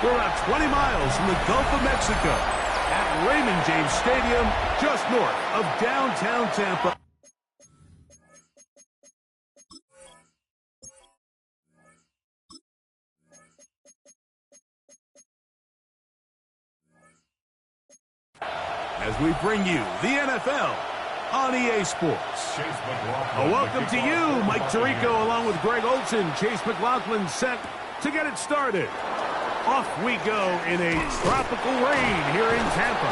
We're about 20 miles from the Gulf of Mexico at Raymond James Stadium, just north of downtown Tampa. As we bring you the NFL on EA Sports. A welcome to you, Mike Tirico, along with Greg Olson. Chase McLaughlin set to get it started. Off we go in a tropical rain here in Tampa.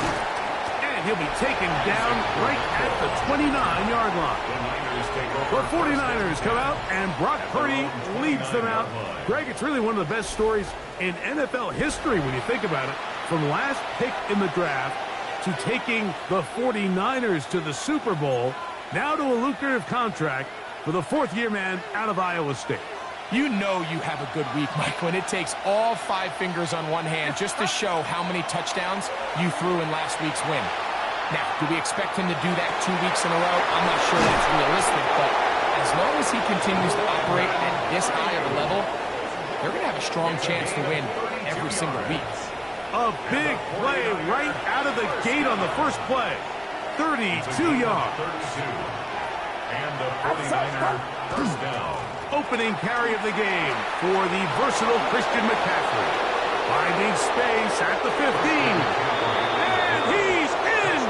And he'll be taken down right at the 29-yard line. The 49ers come out, and Brock Purdy leads them out. Greg, it's really one of the best stories in NFL history when you think about it. From last pick in the draft to taking the 49ers to the Super Bowl, now to a lucrative contract for the fourth-year man out of Iowa State. You know you have a good week, Mike, when it takes all 5 fingers on one hand just to show how many touchdowns you threw in last week's win. Now, do we expect him to do that 2 weeks in a row? I'm not sure that's realistic, but as long as he continues to operate at this high of a level, they're going to have a strong chance to win every single week. A big play right out of the gate on the first play. 32 yards. And the 49er first down. Opening carry of the game for the versatile Christian McCaffrey. Finding space at the 15. And he's in!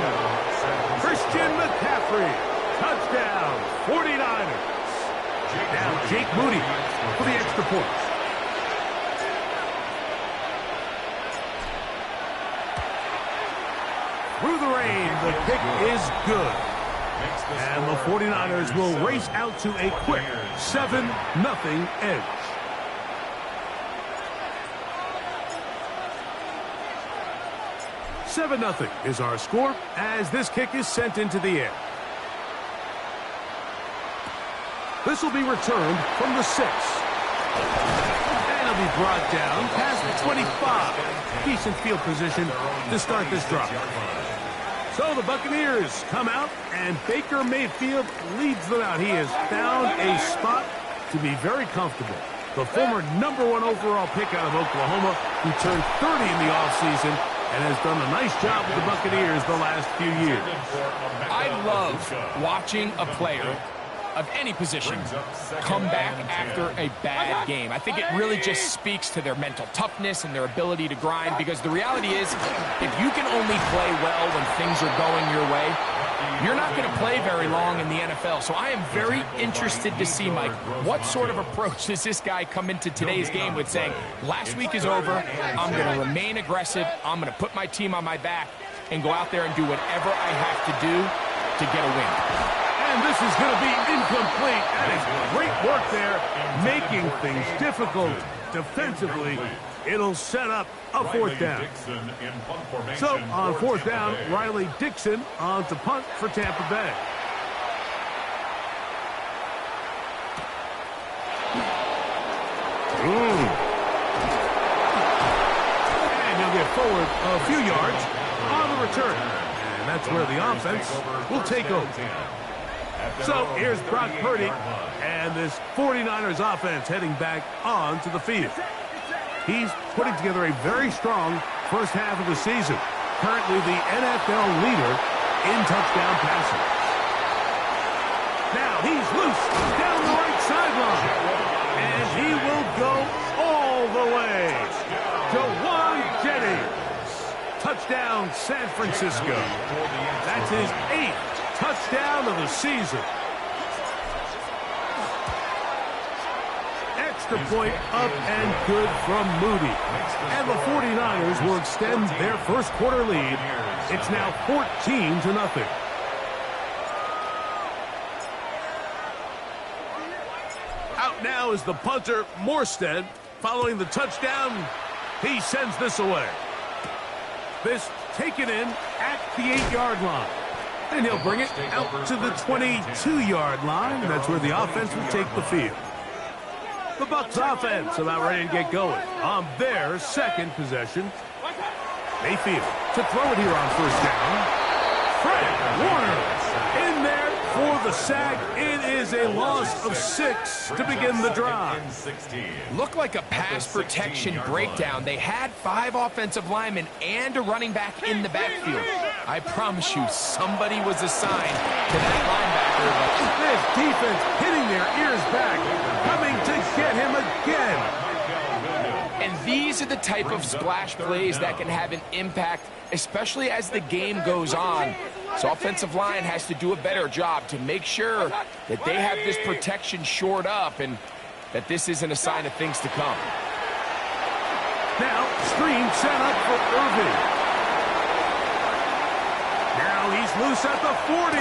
Christian McCaffrey. Touchdown, 49ers. Now Jake Moody for the extra point. Through the rain, the kick is good. And the 49ers will race out to a quick 7-0 edge. $7-0 is our score as this kick is sent into the air. This will be returned from the 6. And it'll be brought down past the 25. Decent field position to start this drive. So the Buccaneers come out, and Baker Mayfield leads them out. He has found a spot to be very comfortable. The former #1 overall pick out of Oklahoma, who turned 30 in the offseason and has done a nice job with the Buccaneers the last few years. I love watching a player of any position come back after a bad game. I think it really just speaks to their mental toughness and their ability to grind, because the reality is, if you can only play well when things are going your way, you're not going to play very long in the NFL. So I am very interested to see, Mike, what sort of approach does this guy come into today's game with, saying, last week is over, I'm going to remain aggressive, I'm going to put my team on my back and go out there and do whatever I have to do to get a win. And this is going to be incomplete. That is great work there, making things difficult defensively. It'll set up a fourth down. So on fourth down, Riley Dixon on to punt for Tampa Bay. And he'll get forward a few yards on the return. And that's where the offense will take over. So here's Brock Purdy and this 49ers offense heading back onto the field. He's putting together a very strong first half of the season. Currently the NFL leader in touchdown passes. Now he's loose down the right sideline. And he will go all the way. Jawan Jennings. Touchdown, San Francisco. That's his 8th touchdown of the season. Extra point up and good from Moody. And the 49ers will extend their first quarter lead. It's now 14-0. Out now is the punter, Morstead. Following the touchdown, he sends this away. This taken in at the 8-yard line. And he'll bring it out to the 22-yard line. That's where the offense will take the field. The Bucs offense about ready to get going on their second possession. Mayfield to throw it here on first down. Fred Warner in there for the sack. It is a loss of 6 to begin the drive. Looked like a pass protection breakdown. They had 5 offensive linemen and a running back in the backfield. I promise you, somebody was assigned to that linebacker. This defense hitting their ears back, coming to get him again. And these are the type of splash plays that can have an impact, especially as the game goes on. So offensive line has to do a better job to make sure that they have this protection shored up and that this isn't a sign of things to come. Now, screen set up for Irving. Now he's loose at the 40.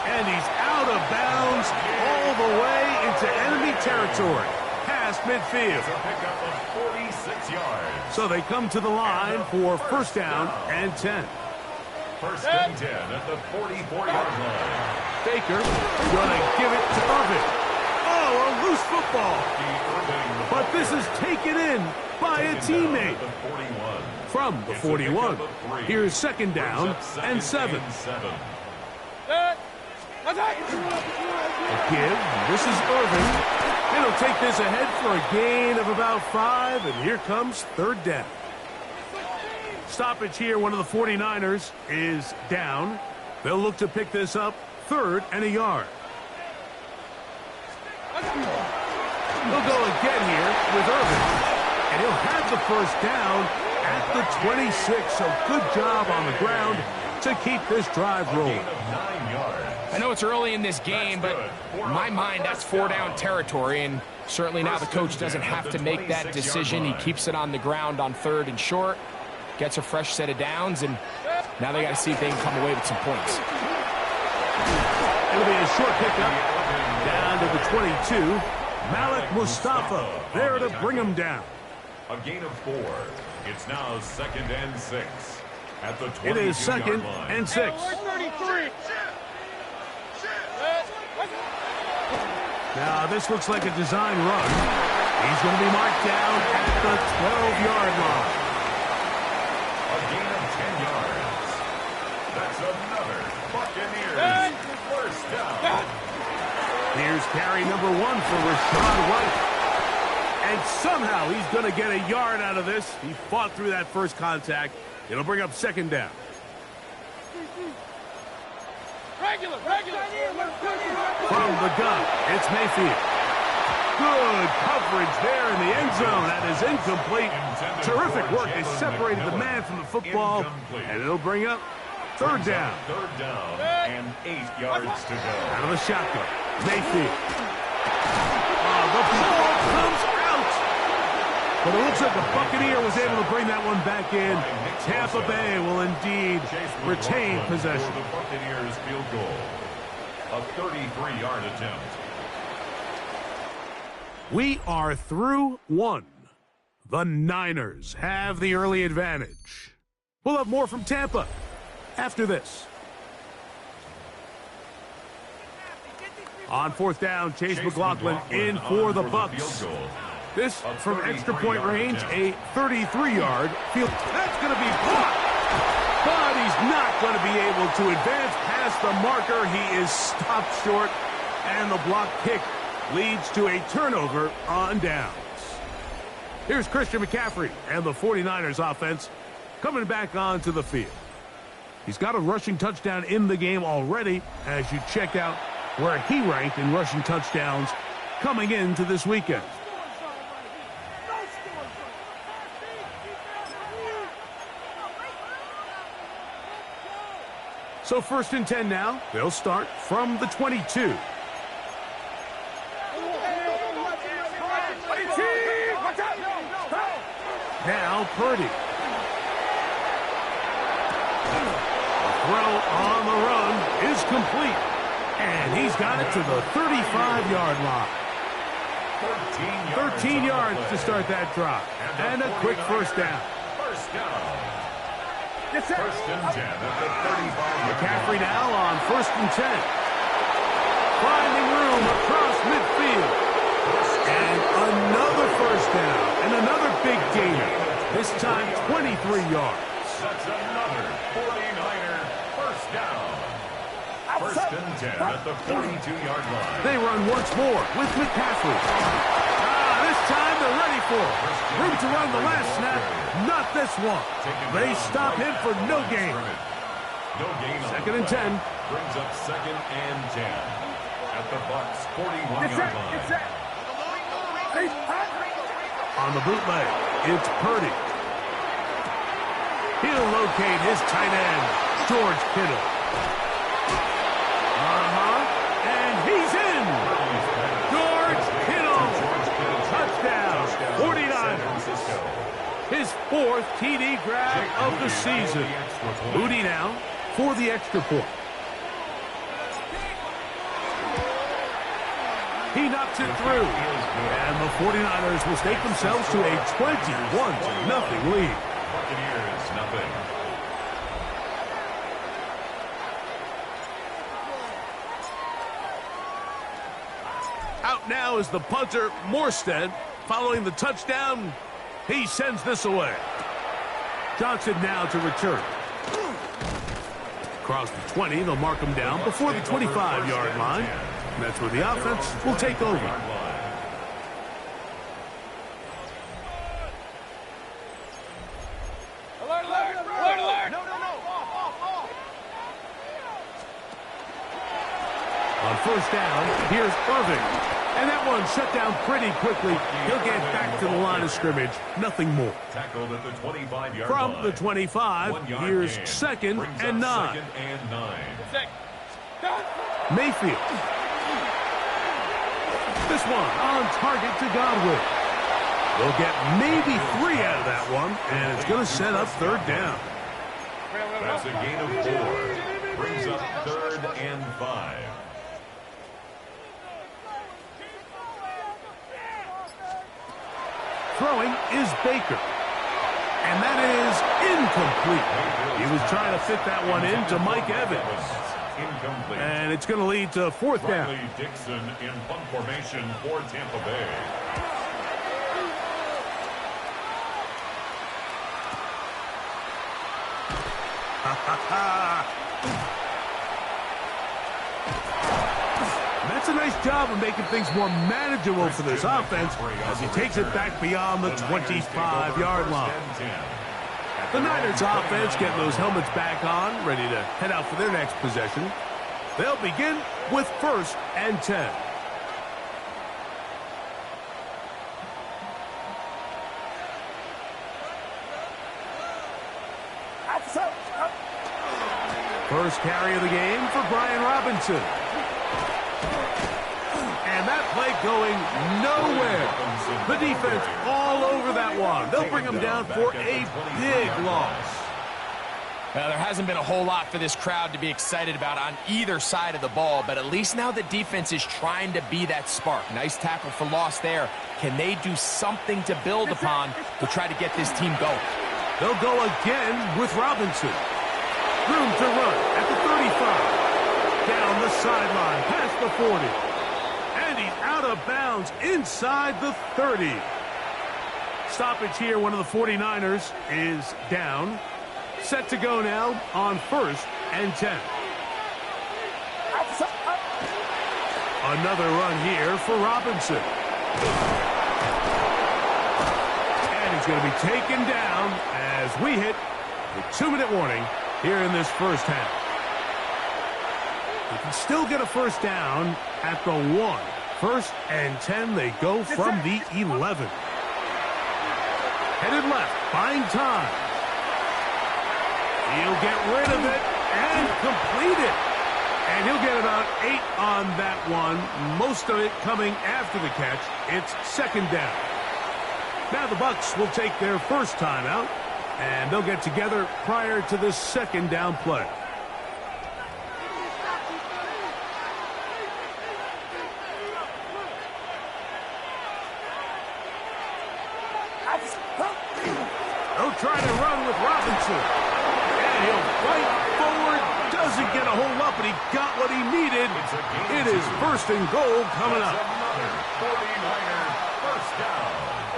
And he's out of bounds all the way into enemy territory, past midfield. So they come to the line for first down and 10. First and 10 at the 44-yard line. Baker going to give it to Irving. Oh, a loose football. But this is taken in by a teammate. From the 41. Here's second down and 7. A give. This is Irving. And he'll take this ahead for a gain of about 5. And here comes third down. Stoppage here. One of the 49ers is down. They'll look to pick this up. 3rd and a yard. He'll go again here with Irving. And he'll have the first down at the 26. So good job on the ground to keep this drive rolling. I know it's early in this game, but in my mind, that's 4-down territory. And certainly now the coach doesn't have to make that decision. He keeps it on the ground on 3rd and short. Gets a fresh set of downs, and now they got to see if they can come away with some points. It'll be a short pickup down to the 22. Malik Mustafa there to bring him down. A gain of 4. It's now 2nd and 6 at the 22-yard line. It is 2nd and 6. Now this looks like a design run. He's going to be marked down at the 12-yard line. A gain of 10 yards. That's another Buccaneers first down. Here's carry number 1 for Rashad White. And somehow he's going to get a yard out of this. He fought through that first contact. It'll bring up second down. From the gun, it's Mayfield. Good coverage there in the end zone. That is incomplete. Terrific work. They separated the man from the football, and it'll bring up third down. Third down and 8 yards to go. Out of the shotgun, Mayfield. The ball comes out. But it looks like the Buccaneer was able to bring that one back in. Tampa Bay will indeed retain possession. The Buccaneers field goal. A 33-yard attempt. We are through 1. The Niners have the early advantage. We'll have more from Tampa after this. On 4th down, Chase McLaughlin in for the Bucs. This from extra point range, a 33-yard field. That's going to be blocked. But he's not going to be able to advance past the marker. He is stopped short, and the block kick leads to a turnover on downs. Here's Christian McCaffrey and the 49ers offense coming back onto the field. He's got a rushing touchdown in the game already as you check out where he ranked in rushing touchdowns coming into this weekend. So 1st and 10 now. They'll start from the 22. Now Purdy. The throw on the run is complete. And he's got it to the 35-yard line. 13 yards to start that drive. And a quick first down. First down. First and 10 at the 35. McCaffrey now on 1st and 10. Finding room across midfield. And another first down. And another big gainer. This time 23 yards. That's another 49er first down. First and 10 at the 42-yard line. They run once more with McCaffrey. This time they're ready for it. Room to run the last snap. Not this one. They stop him for no gain. No gain on Second and 10. Brings up second and 10 at the Bucs' 41-yard line. On the bootleg, it's Purdy. He'll locate his tight end, George Kittle. And he's in. George Kittle. Touchdown. 49. His fourth TD grab of the season. Moody now for the extra point. He knocks it through. And the 49ers will stake themselves to a 21-0 lead. Buccaneers, nothing. Out now is the punter, Morstead. Following the touchdown, he sends this away. Johnson now to return. Across the 20, they'll mark him down before the 25-yard line. And that's where the offense will take over. On first down, here's Irving. And that one shut down pretty quickly. He'll get back to the line of scrimmage. Nothing more. Tackled at the 25-yard From line. the 25, here's second and 9. Mayfield. This one on target to Godwin. They'll get maybe 3 out of that one, and it's going to set up third down. That's a gain of 4. Brings up third and 5. Throwing is Baker. And that is incomplete. He was trying to fit that one into Mike Evans. Incomplete. And it's going to lead to fourth down. Riley Dixon in punt formation for Tampa Bay. That's a nice job of making things more manageable for this offense as he takes it back beyond the 25-yard line. The Niners offense getting those helmets back on, ready to head out for their next possession. They'll begin with first and 10. First carry of the game for Brian Robinson. And that play going nowhere. The defense all over that one. They'll bring him down for a big loss. Well, there hasn't been a whole lot for this crowd to be excited about on either side of the ball, but at least now the defense is trying to be that spark. Nice tackle for loss there. Can they do something to build upon to try to get this team going? They'll go again with Robinson. Room to run at the 35. Down the sideline, past the 40. And he's out of bounds inside the 30. Stoppage here, one of the 49ers is down. Set to go now on first and 10. Another run here for Robinson. And he's going to be taken down as we hit the 2-minute warning here in this first half. They can still get a first down at the 1. First and 10, they go from the 11. Headed left, buying time. He'll get rid of it and complete it. And he'll get about 8 on that one. Most of it coming after the catch. It's second down. Now the Bucs will take their first timeout, and they'll get together prior to the second down play. They'll try to run with Robinson. And he'll fight forward. Doesn't get a whole lot, but he got what he needed. It is first and goal coming up. Another 49er first down.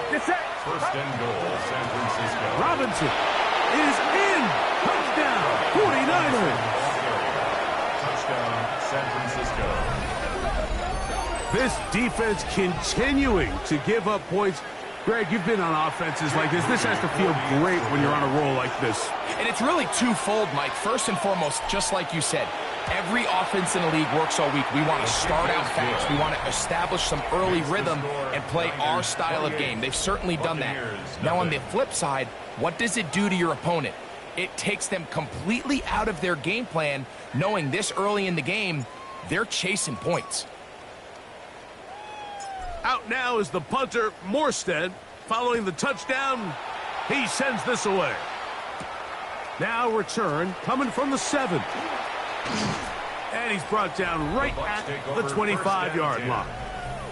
First and goal, San Francisco. Robinson is in. Touchdown, 49ers. Touchdown, San Francisco. This defense continuing to give up points. Greg, you've been on offenses like this. This has to feel great when you're on a roll like this. And it's really twofold, Mike. First and foremost, just like you said, every offense in the league works all week. We want to start out fast. We want to establish some early rhythm and play our style of game. They've certainly done that. Now, on the flip side, what does it do to your opponent? It takes them completely out of their game plan, knowing this early in the game, they're chasing points. Out now is the punter, Morstead. Following the touchdown, he sends this away. Now return, coming from the 7. And he's brought down right at the 25-yard line.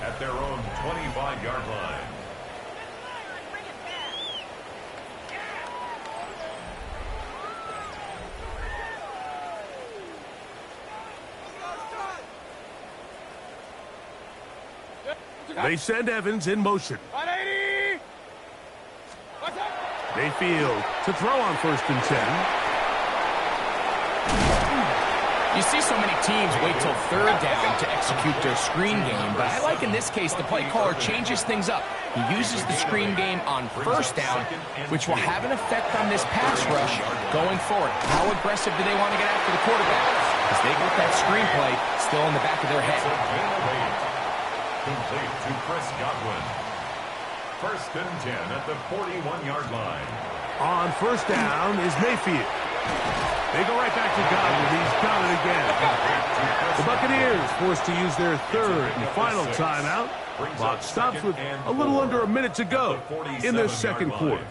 At their own 25-yard line. They send Evans in motion. Mayfield to throw on 1st and 10. You see so many teams wait till 3rd down to execute their screen game, but I like in this case the play caller changes things up. He uses the screen game on 1st down, which will have an effect on this pass rush going forward. How aggressive do they want to get after the quarterback? Because they got that screenplay still in the back of their head. Complete to Chris Godwin. 1st and 10 at the 41-yard line. On 1st down is Mayfield. They go right back to Godwin. He's done it again. The Buccaneers forced to use their 3rd and final timeout. Clock stops with a little under a minute to go in their 2nd quarter.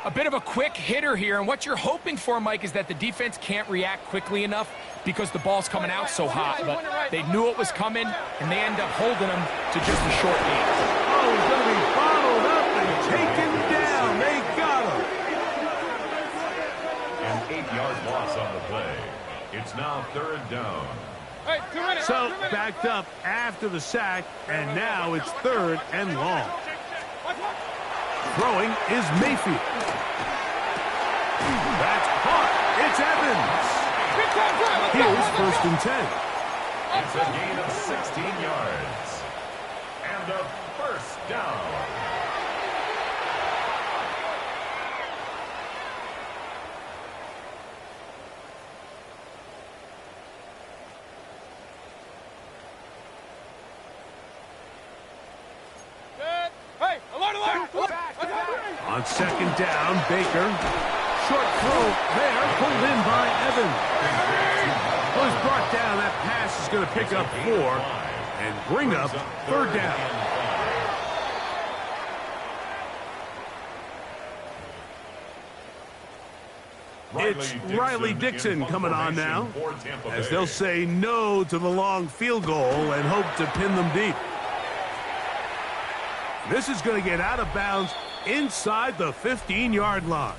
A bit of a quick hitter here, and what you're hoping for, Mike, is that the defense can't react quickly enough because the ball's coming out so hot. But they knew it was coming, and they end up holding them to just a short game. Oh, he's going to be bottled up and taken down. They got him. An 8-yard loss on the play. It's now 3rd down. So backed up after the sack, and now it's 3rd and long. Throwing is Mayfield. That's caught. It's Evans. Here's 1st and 10. It's a gain of 16 yards. And a 1st down. On 2nd down, Baker. Short throw there, pulled in by Evans. Well, he's brought down. That pass is going to pick up 4 and bring up 3rd down. It's Riley Dixon coming on now, as they'll say no to the long field goal and hope to pin them deep. This is going to get out of bounds inside the 15-yard line.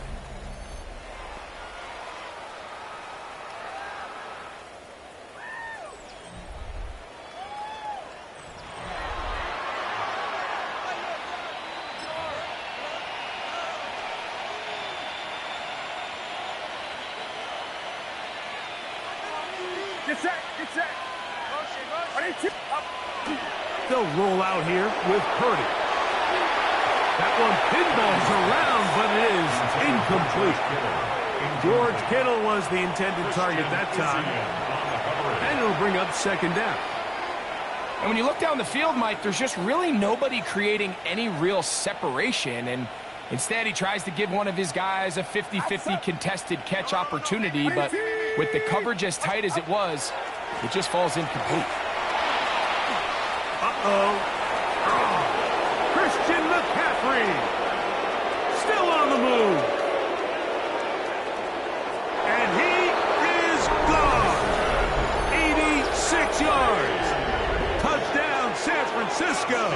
They'll roll out here with Purdy. That one pinballs around, but it is incomplete. George Kittle was the intended target that time. And it'll bring up 2nd down. And when you look down the field, Mike, there's just really nobody creating any real separation. And instead, he tries to give one of his guys a 50-50 contested catch opportunity. But with the coverage as tight as it was, it just falls incomplete. Christian McCaffrey still on the move. And he is gone. 86 yards. Touchdown, San Francisco.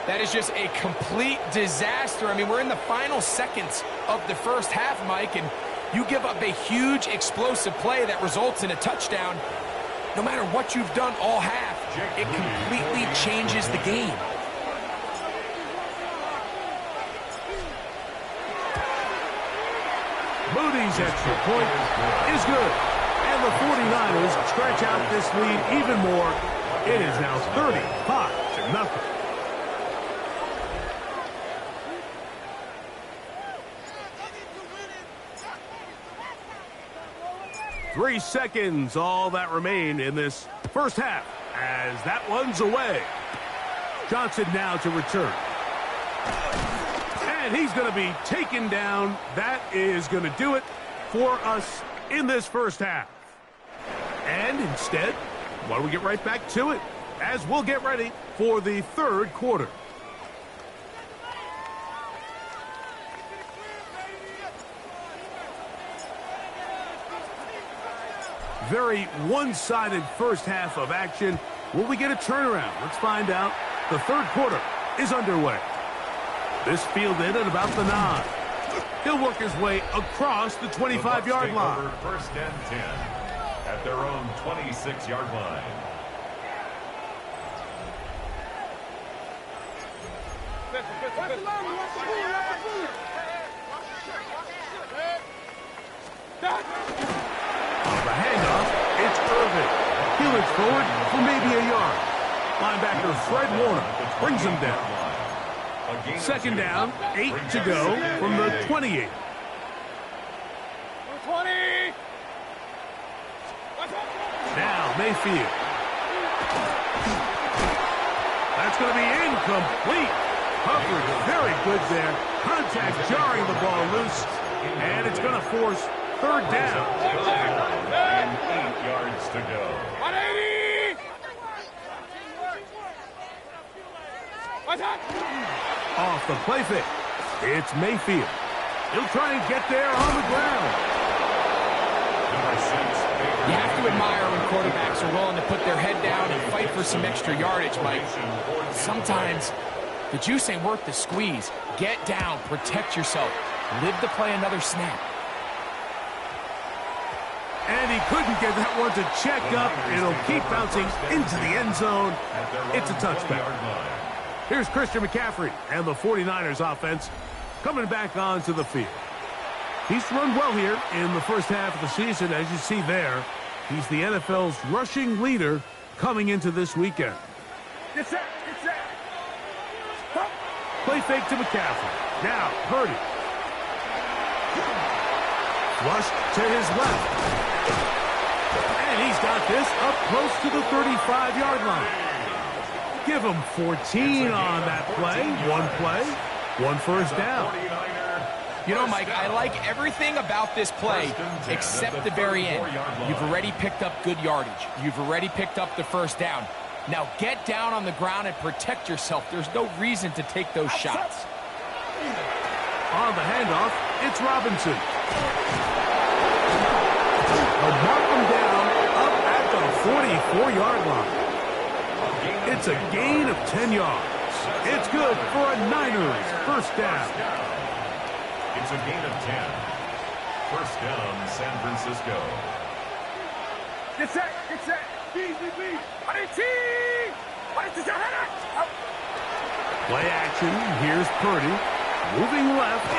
That is just a complete disaster. I mean, we're in the final seconds of the first half, Mike, and you give up a huge explosive play that results in a touchdown. No matter what you've done all half, it completely changes the game. Moody Moody's extra point is good. And the 49ers stretch out this lead even more. It is now 35-0. 3 seconds, all that remain in this first half, as that one's away. Johnson now to return. And he's going to be taken down. That is going to do it for us in this first half. And instead, why don't we get right back to it, as we'll get ready for the third quarter. Very one-sided first half of action. Will we get a turnaround? Let's find out. The third quarter is underway. This fielded at about the 9. He'll work his way across the 25-yard line. First and 10 at their own 26-yard line. The handoff, it's Irvin. He looks forward for maybe a yard. Linebacker Fred Warner brings him down. Second down, 8 to go from the 28. 20. Now Mayfield. That's going to be incomplete. Coverage very good there. Contact jarring the ball loose. And it's going to force third down. And 8 yards to go. 180. Off the play fake. It's Mayfield. He'll try and get there on the ground. Number 6. You have to admire when quarterbacks are willing to put their head down and fight for some extra yardage, Mike. Sometimes the juice ain't worth the squeeze. Get down, protect yourself, live to play another snap. And he couldn't get that one to check up. It'll keep bouncing into the end zone. It's a touchback. Here's Christian McCaffrey and the 49ers offense coming back onto the field. He's run well here in the first half of the season, as you see there. He's the NFL's rushing leader coming into this weekend. Get set. Get set. Play fake to McCaffrey. Now, Purdy. Flush to his left. And he's got this up close to the 35-yard line. Give him 14 on that play. One first down. You know, Mike, I like everything about this play except the very end. You've already picked up good yardage. You've already picked up the first down. Now get down on the ground and protect yourself. There's no reason to take those shots. On the handoff, it's Robinson. They'll mark him down up at the 44-yard line. It's a gain of 10 yards. It's good for a Niners first down. It's a gain of 10. First down, San Francisco. Get set. Get set. Play action. Here's Purdy. Moving left.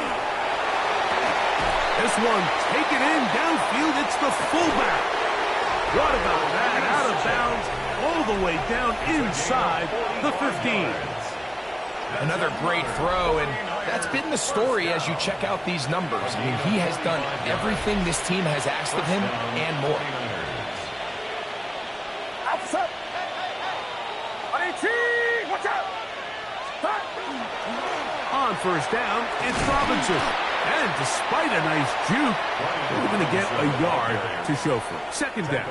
This one taken in downfield. It's the fullback. What about that? Out of bounds. All the way down inside the 15. Another great throw, and that's been the story as you check out these numbers. I mean, he has done everything this team has asked of him and more. Outside. 180. Watch out. On first down, it's Robinson. And despite a nice juke, we're going to get a yard to show for it. Second down.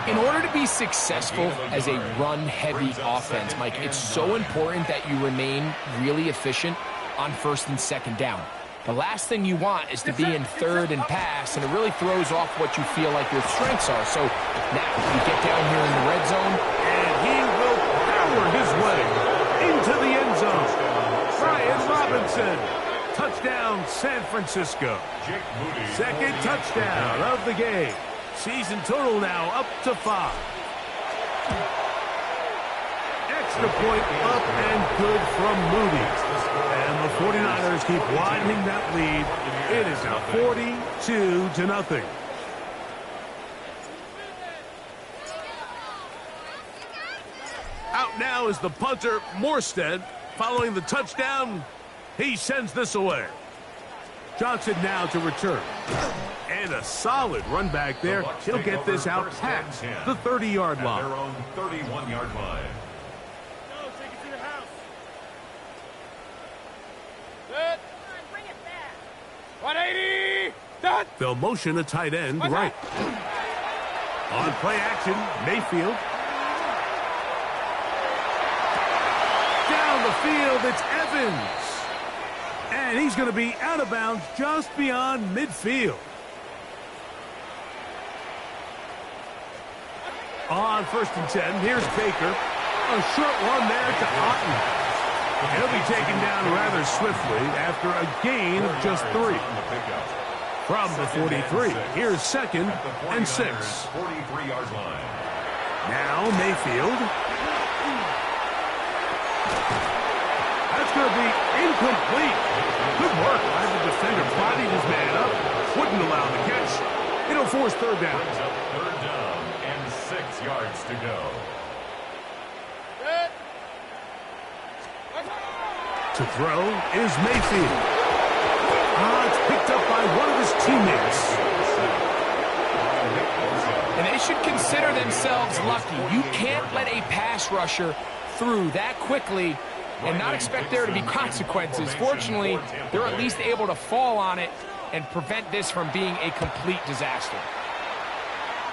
In order to be successful as a run-heavy offense, Mike, it's so important that you remain really efficient on first and second down. The last thing you want is to be in third and pass, and it really throws off what you feel like your strengths are. So now you get down here in the red zone, and he will power his way into the end zone. Brian Robinson. Touchdown, San Francisco. Second touchdown of the game. Season total now up to 5. Extra point up and good from Moody. And the 49ers keep widening that lead. It is now 42-0. Out now is the punter, Morstead. Following the touchdown, he sends this away. Johnson now to return. And a solid run back there. He'll get this out past the 30-yard line. Their own 31-yard line. No, take it to the house. Good. Come on, bring it back. 180. Done. They'll motion a tight end right. On play action, Mayfield. Down the field, it's Evans. And he's going to be out of bounds just beyond midfield. On 1st and 10, here's Baker. A short one there to Otten. He'll be taken down rather swiftly after a gain of just 3. From the 43, here's 2nd and 6. 43-yard line. Now Mayfield. That's going to be incomplete. Good work as the defender bodied his man up. Wouldn't allow the catch. It'll force 3rd down. Brings up 3rd down and 6 yards to go. Good. To throw is Mayfield. It's picked up by one of his teammates. And they should consider themselves lucky. You can't let a pass rusher through that quickly and not expect there to be consequences. Fortunately, they're at least able to fall on it and prevent this from being a complete disaster.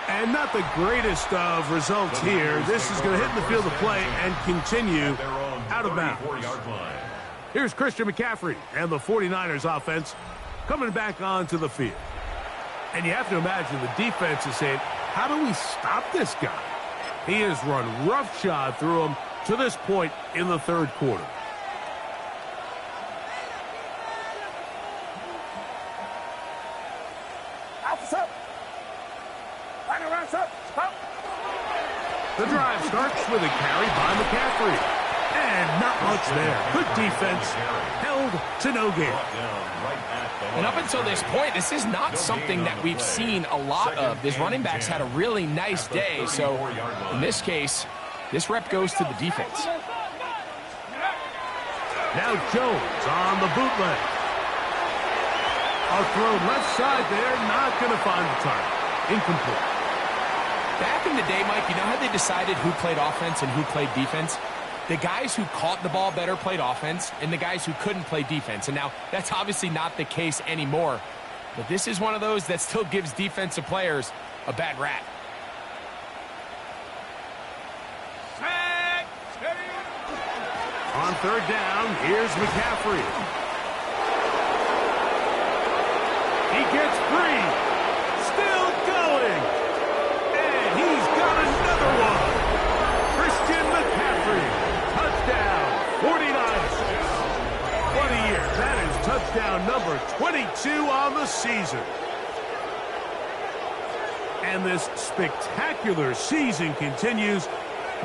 And not the greatest of results here. This is going to hit in the field of play and continue out of bounds. Here's Christian McCaffrey and the 49ers offense coming back onto the field. And you have to imagine the defense is saying, how do we stop this guy? He has run roughshod through him to this point in the 3rd quarter. Alpha's up. Line around, up. Up. The drive starts with a carry by McCaffrey. And not much there. Good defense. Held to no gain. And up until this point, this is not something that we've seen a lot of. This running back's had a really nice day. So in this case, this rep goes to the defense. Now Jones on the bootleg. A throw left side there, not going to find the target. Incomplete. Back in the day, Mike, you know how they decided who played offense and who played defense? The guys who caught the ball better played offense, and the guys who couldn't play defense. And now that's obviously not the case anymore. But this is one of those that still gives defensive players a bad rap. On 3rd down, here's McCaffrey. He gets free. Still going. And he's got another one. Christian McCaffrey. Touchdown. 49ers. What a year. That is touchdown number 22 on the season. And this spectacular season continues.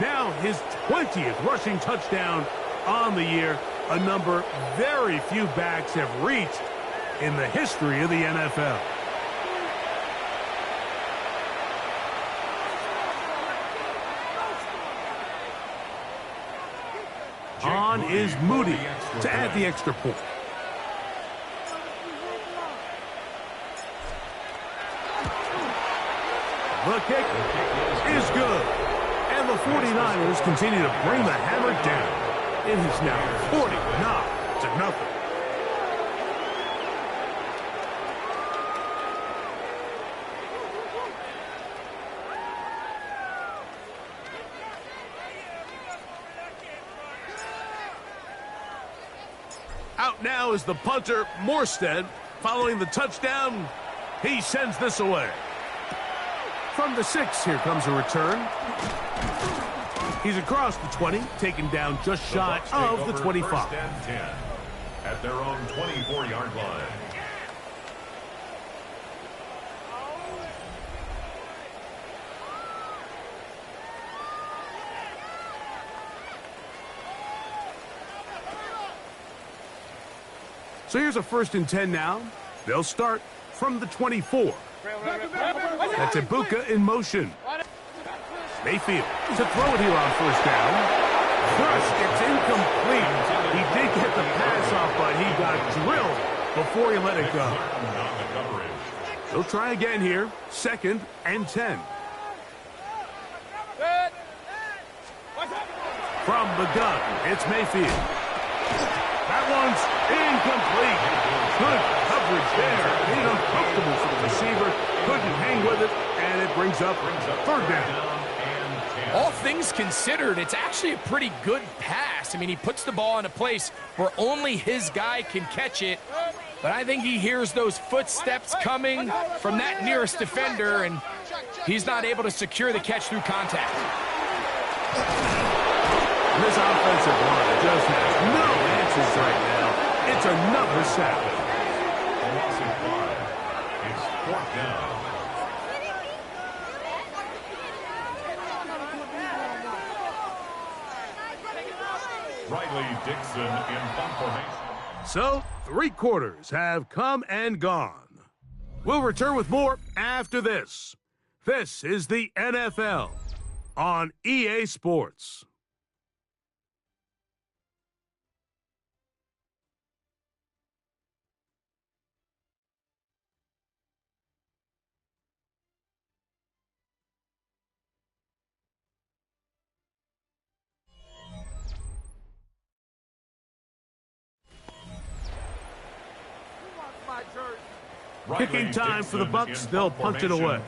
Now his 20th rushing touchdown on the year, a number very few backs have reached in the history of the NFL. On is Moody to add the extra point. The kick is good. And the 49ers continue to bring the hammer down. It is now 49-0. Out now is the punter, Morstead. Following the touchdown, he sends this away. From the 6, here comes a return. He's across the 20, taken down just shy of the 25. 1st and 10 at their own 24-yard line. So here's a 1st and 10 now. They'll start from the 24. That's Ibuka in motion. Mayfield to throw it here on 1st down. Crushed. It's incomplete. He did get the pass off, but he got drilled before he let it go. They'll try again here. 2nd and 10. From the gun, it's Mayfield. That one's incomplete. Good coverage there. Being uncomfortable for the receiver. Couldn't hang with it, and it brings up 3rd down. All things considered, it's actually a pretty good pass. I mean, he puts the ball in a place where only his guy can catch it. But I think he hears those footsteps coming from that nearest defender, and he's not able to secure the catch through contact. This offensive line just has no answers right now. It's another sack. It's 4th down. Riley Dixon in punt formation. So, 3 quarters have come and gone. We'll return with more after this. This is the NFL on EA Sports. Kicking time for the Bucs. They'll punt it away.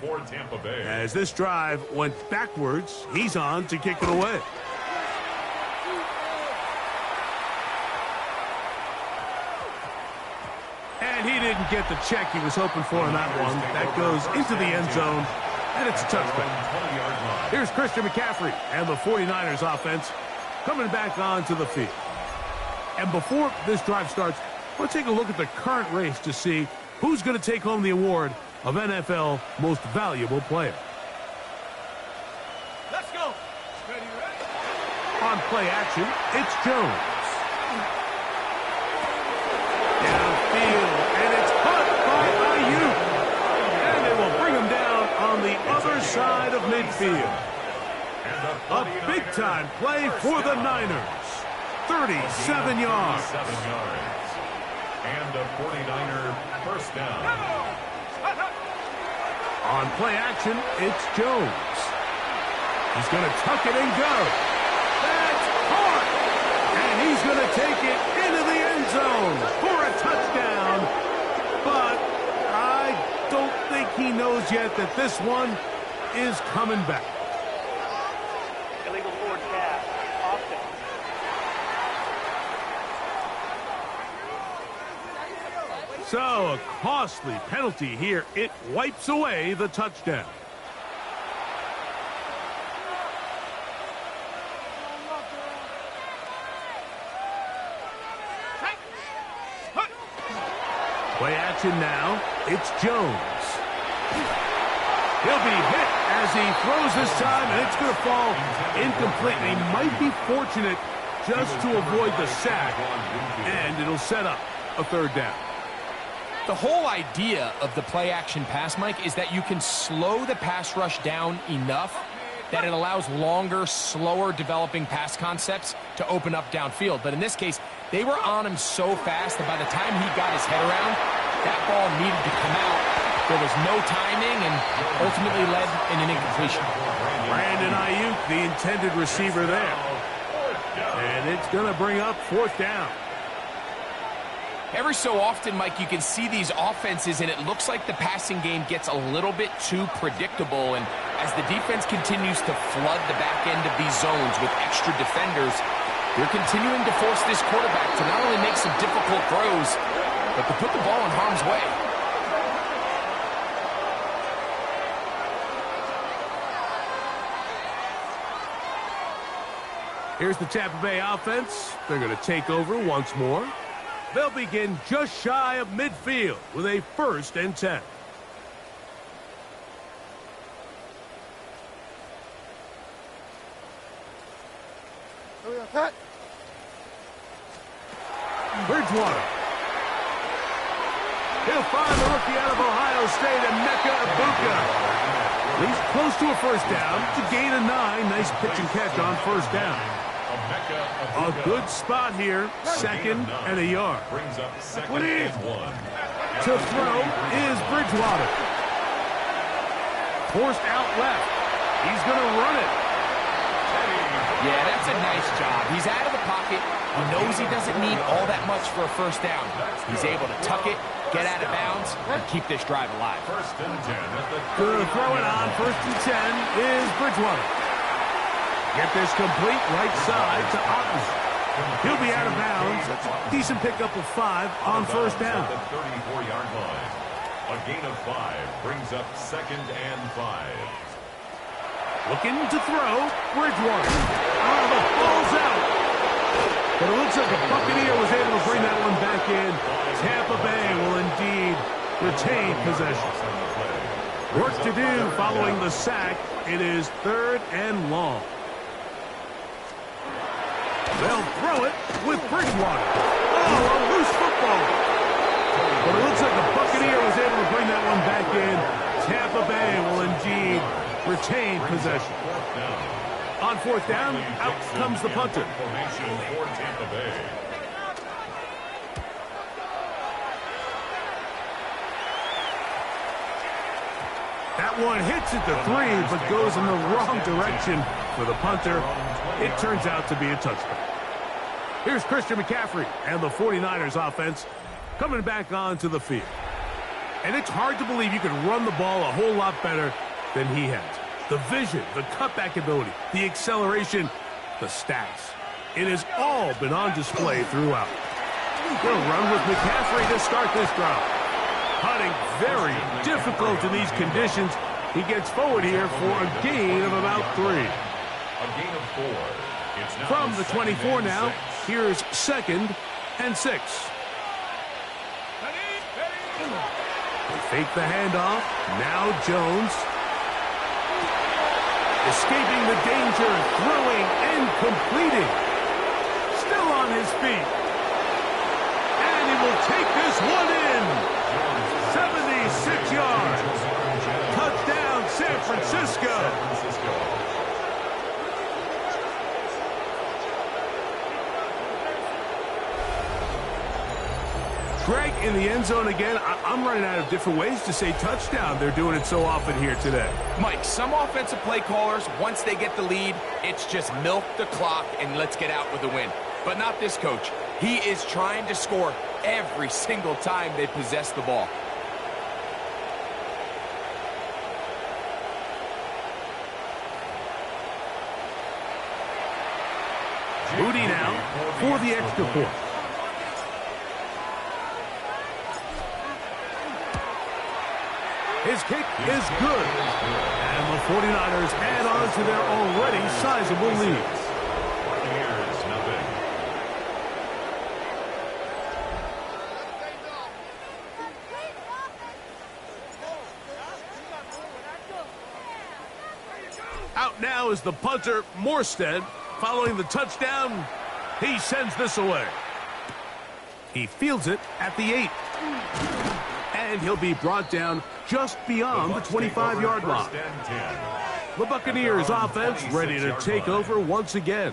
As this drive went backwards, he's on to kick it away. And he didn't get the check he was hoping for in that one. That goes into the end zone, and it's a touchback. Here's Christian McCaffrey and the 49ers offense coming back onto the field. And before this drive starts, let's take a look at the current race to see who's going to take home the award of NFL Most Valuable Player. Let's go. On play action, it's Jones. Downfield, and it's caught by Ayuk. And they will bring him down on the other side of midfield. A big-time play for the Niners. 37 yards. And a 49er 1st down. On play action, it's Jones. He's going to tuck it and go. That's caught. And he's going to take it into the end zone for a touchdown. But I don't think he knows yet that this one is coming back. Illegal forward pass. Offset. So, a costly penalty here. It wipes away the touchdown. Play action now. It's Jones. He'll be hit as he throws this time, and it's going to fall incomplete. He might be fortunate just to avoid the sack, and it'll set up a 3rd down. The whole idea of the play-action pass, Mike, is that you can slow the pass rush down enough that it allows longer, slower developing pass concepts to open up downfield. But in this case, they were on him so fast that by the time he got his head around, that ball needed to come out. There was no timing and ultimately led in an incompletion. Brandon Ayuk, the intended receiver there. And it's going to bring up 4th down. Every so often, Mike, you can see these offenses, and it looks like the passing game gets a little bit too predictable. And as the defense continues to flood the back end of these zones with extra defenders, they're continuing to force this quarterback to not only make some difficult throws, but to put the ball in harm's way. Here's the Tampa Bay offense. They're going to take over once more. They'll begin just shy of midfield with a 1st and 10. Bridgewater. He'll find the rookie out of Ohio State, Emeka Egbuka. He's close to a first down to gain a 9. Nice pitch and catch on first down. A good spot here, 2nd and a yard. Brings up 2nd and 1. To throw is Bridgewater. Forced out left. He's going to run it. Yeah, that's a nice job. He's out of the pocket. He knows he doesn't need all that much for a first down. He's able to tuck it, get out of bounds, and keep this drive alive. First and 10 at the To throw it on first and 10 is Bridgewater. Get this complete right side to Otten. He'll be out of bounds. Decent pickup of 5 on first down. At the 34-yard line. A gain of 5 brings up 2nd and 5. Looking to throw, Bridgewater. Oh, the ball's out. But it looks like the Buccaneer was able to bring that one back in. Tampa Bay will indeed retain possession. Work to do following the sack. It is 3rd and long. They'll throw it with Bridgewater. Oh, a loose football. But it looks like the Buccaneer was able to bring that one back in. Tampa Bay will indeed retain possession. On 4th down, out comes the punter. Formation for Tampa Bay. That one hits at the 3, but goes in the wrong direction for the punter. It turns out to be a touchback. Here's Christian McCaffrey and the 49ers offense coming back onto the field. And it's hard to believe you can run the ball a whole lot better than he has. The vision, the cutback ability, the acceleration, the stats. It has all been on display throughout. They'll run with McCaffrey to start this drive. Putting very difficult in these conditions. He gets forward here for a gain of about 3. A gain of 4. It's now From the 24 now, here's 2nd and 6. They fake the handoff. Now Jones. Escaping the danger, throwing and completing. Still on his feet. And he will take this one in. 76 yards. Touchdown, San Francisco. Greg, in the end zone again. I'm running out of different ways to say touchdown. They're doing it so often here today. Mike, some offensive play callers, once they get the lead, it's just milk the clock and let's get out with a win. But not this coach. He is trying to score every single time they possess the ball. Moody now for the extra point. His kick is good. And the 49ers add on to their already sizable lead. Here's nothing. Out now is the punter, Morstead. Following the touchdown, he sends this away. He fields it at the 8. And he'll be brought down just beyond the 25-yard line. The Buccaneers offense ready to take over once again.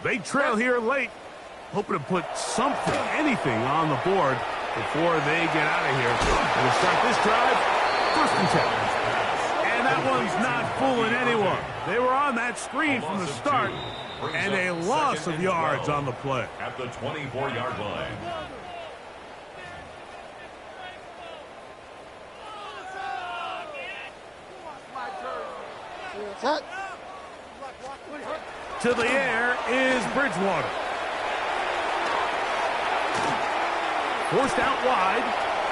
They trail here late, hoping to put something, anything on the board before they get out of here. And to start this drive, 1st and 10. And that one's not fooling anyone. They were on that screen from the start, and a loss of yards on the play. At the 24-yard line. To the air is Bridgewater. Forced out wide.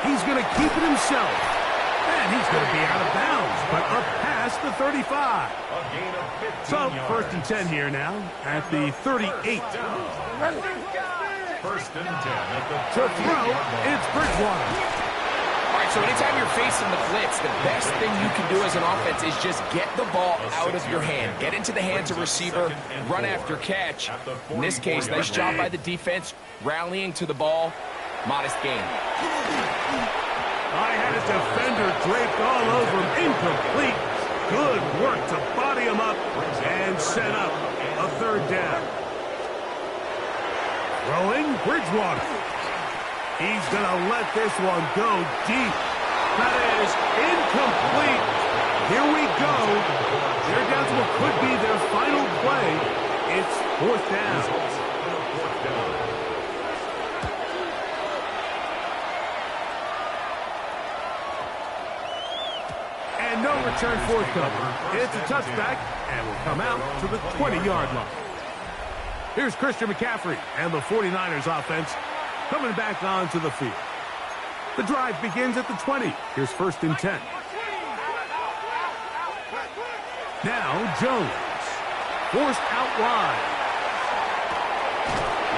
He's going to keep it himself. And he's going to be out of bounds, but up past the 35. A gain of 15 So, yards. 1st and 10 here now at the 38. 1st and 10 at the To throw, 38-yard line. it's Bridgewater. All right, so anytime you're facing the blitz, the best thing you can do as an offense is just get the ball out of your hand. Get into the hands of receiver, run after catch. In this case, nice job by the defense, rallying to the ball. Modest gain. I had a defender draped all over him. Incomplete. Good work to body him up and set up a third down. Throwing Bridgewater. He's going to let this one go deep. That is incomplete. Here we go. They're down to what could be their final play. It's fourth down. And no return forthcoming. It's a touchback and will come out to the 20-yard line. Here's Christian McCaffrey and the 49ers offense coming back onto the field. The drive begins at the 20. Here's first and 10. Now Jones. Forced out wide.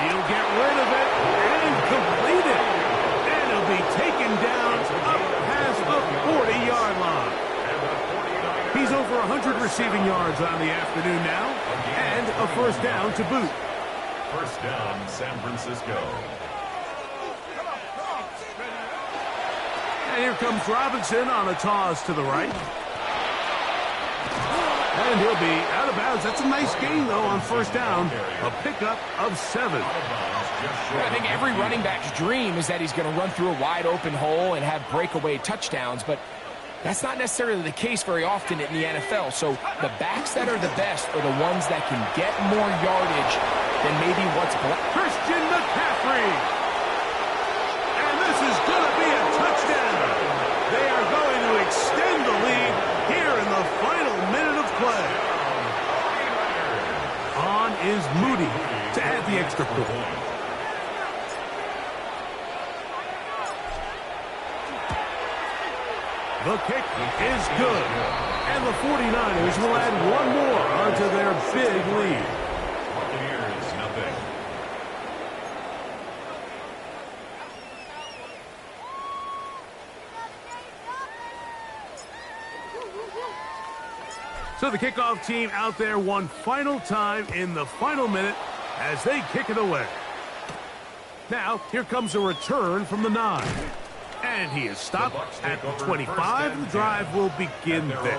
He'll get rid of it and complete it. And he'll be taken down up past the 40-yard line. He's over 100 receiving yards on the afternoon now. And a first down to boot. First down, San Francisco. And here comes Robinson on a toss to the right. And he'll be out of bounds. That's a nice gain, though, on first down. A pickup of 7. I think every running back's dream is that he's going to run through a wide-open hole and have breakaway touchdowns, but that's not necessarily the case very often in the NFL. So the backs that are the best are the ones that can get more yardage than maybe what's Christian McCaffrey. And this is going to be a touchdown. They are going to extend the lead here in the final minute of play. On is Moody to add the extra point. The kick is good. And the 49ers will add one more onto their big lead. Buccaneers, nothing. So the kickoff team out there one final time in the final minute as they kick it away. Now, here comes a return from the 9. And he is stopped at the 25. The drive will begin there.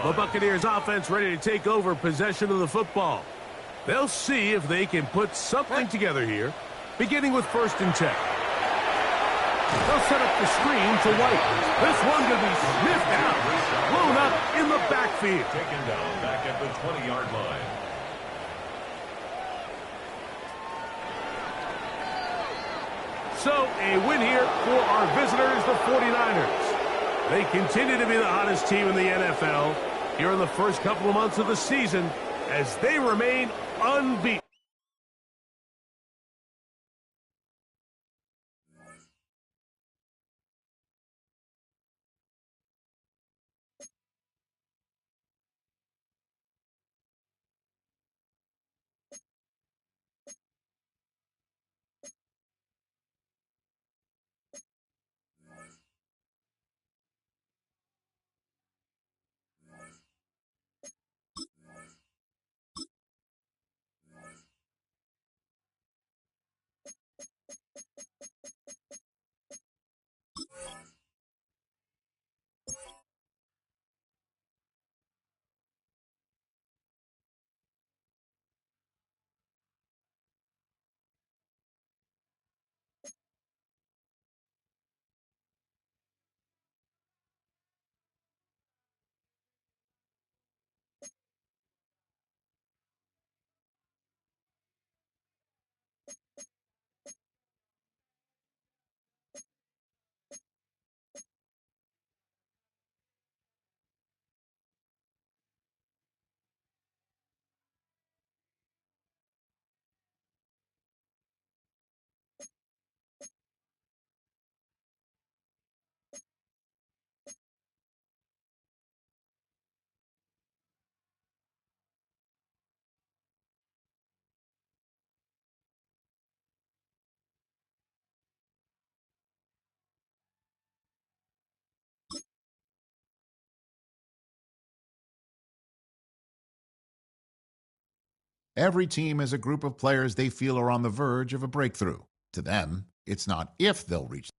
The Buccaneers offense ready to take over possession of the football. They'll see if they can put something together here, beginning with first and 10. They'll set up the screen to White. This one going to be sniffed out, blown up in the backfield. Taken down back at the 20-yard line. So, a win here for our visitors, the 49ers. They continue to be the hottest team in the NFL here in the first couple of months of the season as they remain unbeaten. Every team is a group of players they feel are on the verge of a breakthrough. To them, it's not if they'll reach.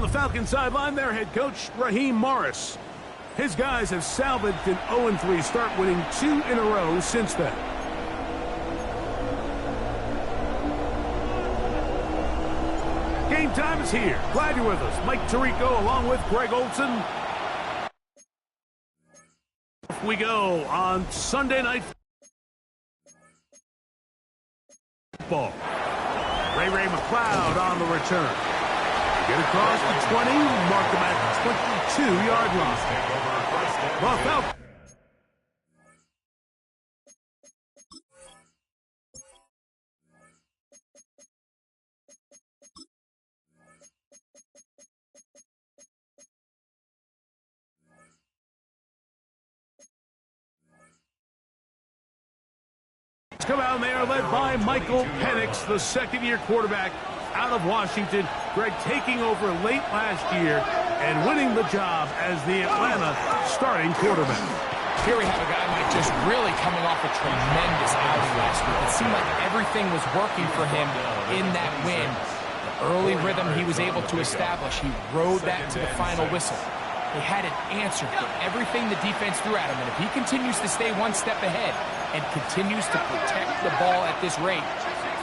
the Falcons sideline, their head coach, Raheem Morris. His guys have salvaged an 0-3 start, winning 2 in a row since then. Game time is here. Glad you're with us. Mike Tirico along with Greg Olson. Off we go on Sunday Night Football. Ray McLeod on the return. Get across the 20, mark them at the 22-yard line. The Falcons. Come out, and they are led by Michael Penix, the second-year quarterback out of Washington. Greg taking over late last year and winning the job as the Atlanta starting quarterback. Here we have a guy, Mike, just really coming off a tremendous outing last week. It seemed like everything was working for him in that win. The early rhythm he was able to establish, he rode that to the final whistle. They had an answer for everything the defense threw at him, and if he continues to stay one step ahead and continues to protect the ball at this rate,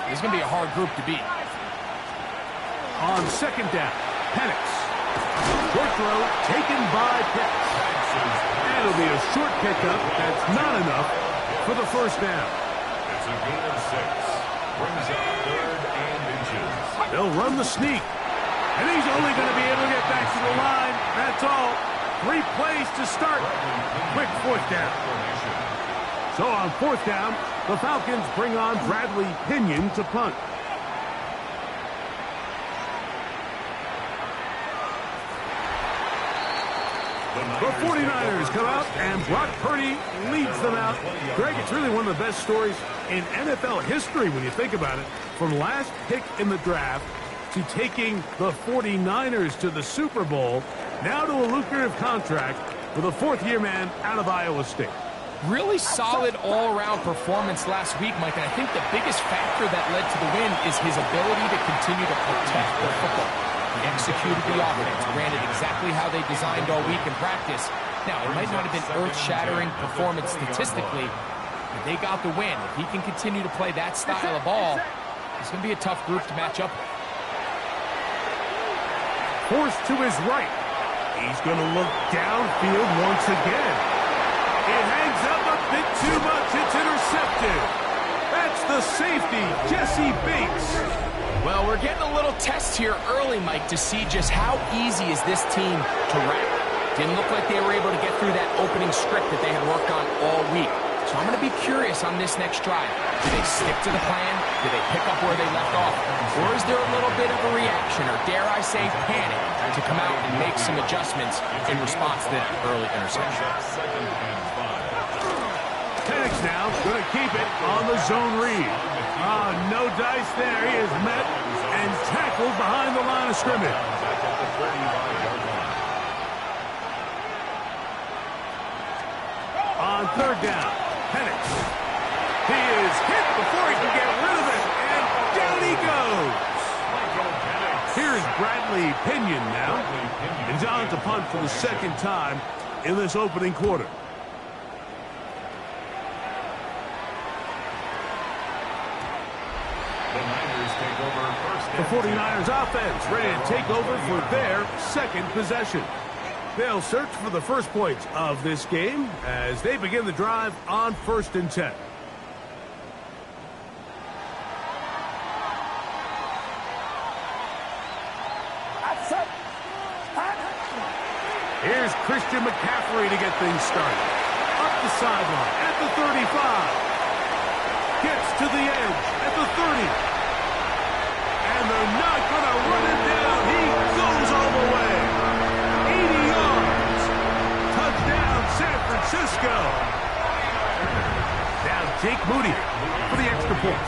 it's going to be a hard group to beat. On second down, Penix. Short throw taken by Pitts. And it'll be a short pickup. That's not enough for the first down. It's a gain of 6. Brings up 3rd and inches. They'll run the sneak. And he's only going to be able to get back to the line. That's all. 3 plays to start. Quick fourth down. So on fourth down, the Falcons bring on Bradley Pinion to punt. The 49ers come out, and Brock Purdy leads them out. Greg, it's really one of the best stories in NFL history when you think about it. From last pick in the draft to taking the 49ers to the Super Bowl, now to a lucrative contract with a fourth-year man out of Iowa State. Really solid all-around performance last week, Mike, and I think the biggest factor that led to the win is his ability to continue to protect the football. He executed the offense, ran it exactly how they designed all week in practice. Now, it might not have been earth-shattering performance statistically, but they got the win. If he can continue to play that style of ball, it's going to be a tough group to match up with. Forced to his right. He's going to look downfield once again. It hangs up a bit too much. It's intercepted. That's the safety, Jesse Bates. Well, we're getting a little test here early, Mike, to see just how easy is this team to wrap. Didn't look like they were able to get through that opening script that they had worked on all week. So I'm going to be curious on this next drive. Do they stick to the plan? Do they pick up where they left off? Or is there a little bit of a reaction, or dare I say panic, to come out and make some adjustments in response to that early interception? Penix now going to keep it on the zone read. No dice there. He is met and tackled behind the line of scrimmage. On third down, Penix. He is hit before he can get rid of it, and down he goes. Here's Bradley Pinion now, and on to punt for the second time in this opening quarter. The 49ers offense ready to take over for their second possession. They'll search for the first points of this game as they begin the drive on 1st and 10. Here's Christian McCaffrey to get things started. Up the sideline at the 35. Gets to the edge at the 30. And they're not going to run it down. He goes all the way. 80 yards. Touchdown, San Francisco. Now Jake Moody for the extra point.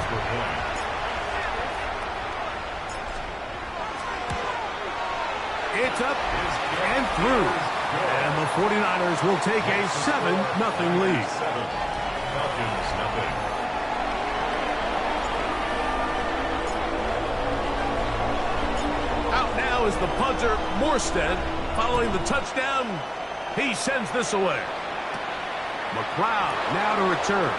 It's up and through. And the 49ers will take a 7-0 lead. Falcons, nothing. is the punter, Morstead. Following the touchdown, he sends this away. McLeod now to return.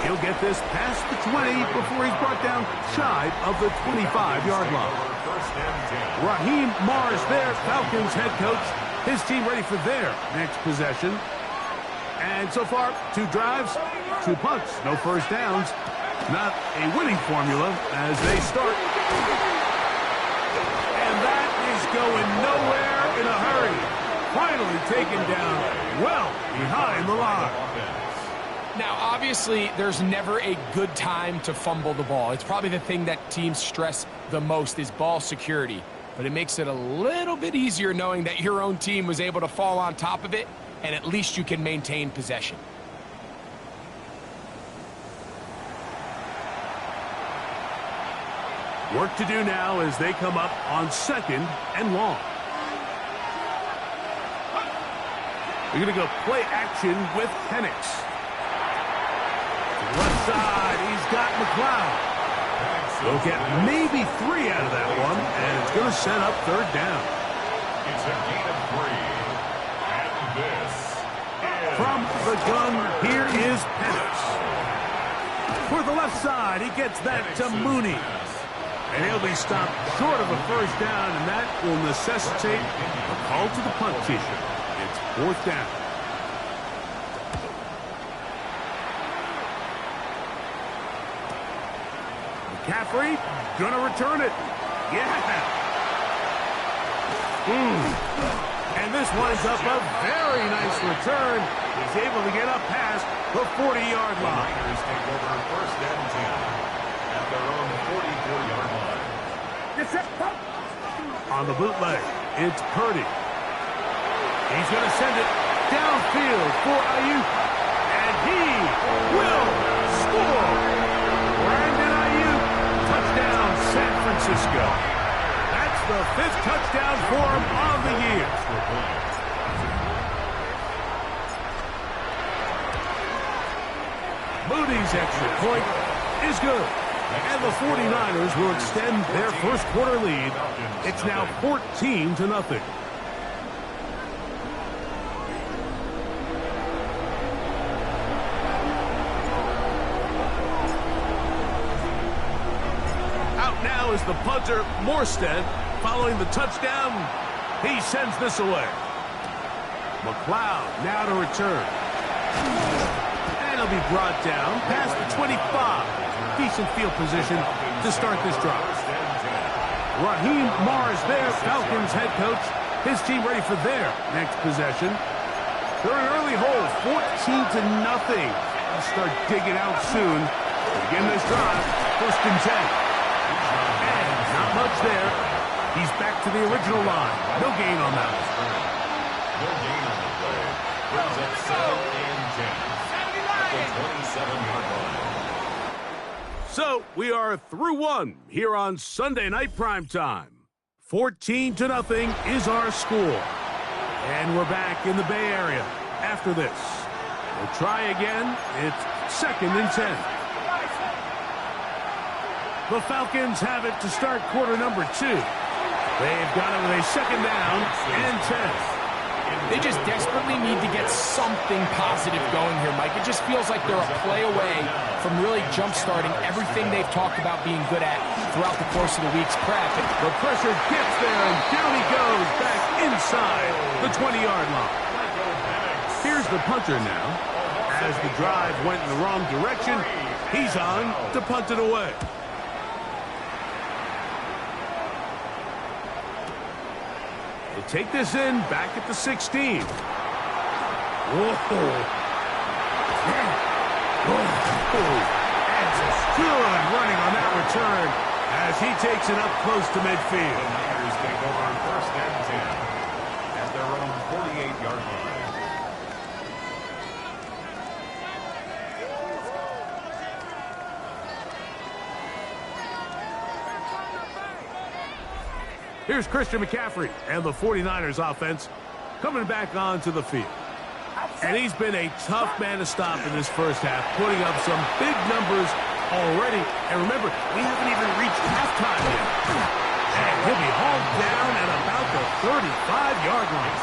He'll get this past the 20 before he's brought down shy of the 25-yard line. Raheem Morris there, Falcons head coach. His team ready for their next possession. And so far, 2 drives, 2 punts, no first downs. Not a winning formula as they start. And that is going nowhere in a hurry. Finally taken down well behind the line. Now, obviously, there's never a good time to fumble the ball. It's probably the thing that teams stress the most is ball security. But it makes it a little bit easier knowing that your own team was able to fall on top of it, and at least you can maintain possession. Work to do now as they come up on 2nd and long. We're going to go play action with Penix. Left side, he's got McLeod. They'll get maybe 3 out of that one, and it's going to set up 3rd down. It's a gain of 3. And this is... From the gun, here is Penix. For the left side, he gets that to Mooney. And he'll be stopped short of a first down, and that will necessitate a call to the punt team. It's 4th down. McCaffrey gonna return it. Yeah. And this winds up a very nice return. He's able to get up past the 40-yard line. Niners take over 1st and 10 at their own 44-yard line. On the bootleg, it's Purdy. He's gonna send it downfield for Ayuk. And he will score. Brandon Ayuk, touchdown San Francisco. That's the 5th touchdown for him on the year. Moody's extra point is good. And the 49ers will extend their first quarter lead. It's now 14-0. Now is the punter, Morstead. Following the touchdown, he sends this away. McLeod now to return. And he'll be brought down past the 25. Decent field position to start this drive. Raheem Morris there, Falcons head coach. His team ready for their next possession. They're an early hole, 14-0. They'll start digging out soon. Begin this drive, 1st and 10. Not much there. He's back to the original line. No gain on that one. No gain on the play. Brings up 2nd and 10 at the 27-yard line. So we are through 1 here on Sunday Night Primetime. 14-0 is our score. And we're back in the Bay Area after this. We'll try again. It's 2nd and 10. The Falcons have it to start quarter number 2. They've got it with a 2nd down and 10. They just desperately need to get something positive going here, Mike. It just feels like they're a play away from really jump-starting everything they've talked about being good at throughout the course of the week's prep. The pressure gets there, and down he goes back inside the 20-yard line. Here's the punter now. As the drive went in the wrong direction, he's on to punt it away. They take this in back at the 16. Whoa. And good running on that return as he takes it up close to midfield. The Niners take over 1st and 10 at their own 48-yard line. Here's Christian McCaffrey and the 49ers offense coming back onto the field. And he's been a tough man to stop in this first half, putting up some big numbers already. And remember, we haven't even reached halftime yet. And he'll be hauled down at about the 35-yard line.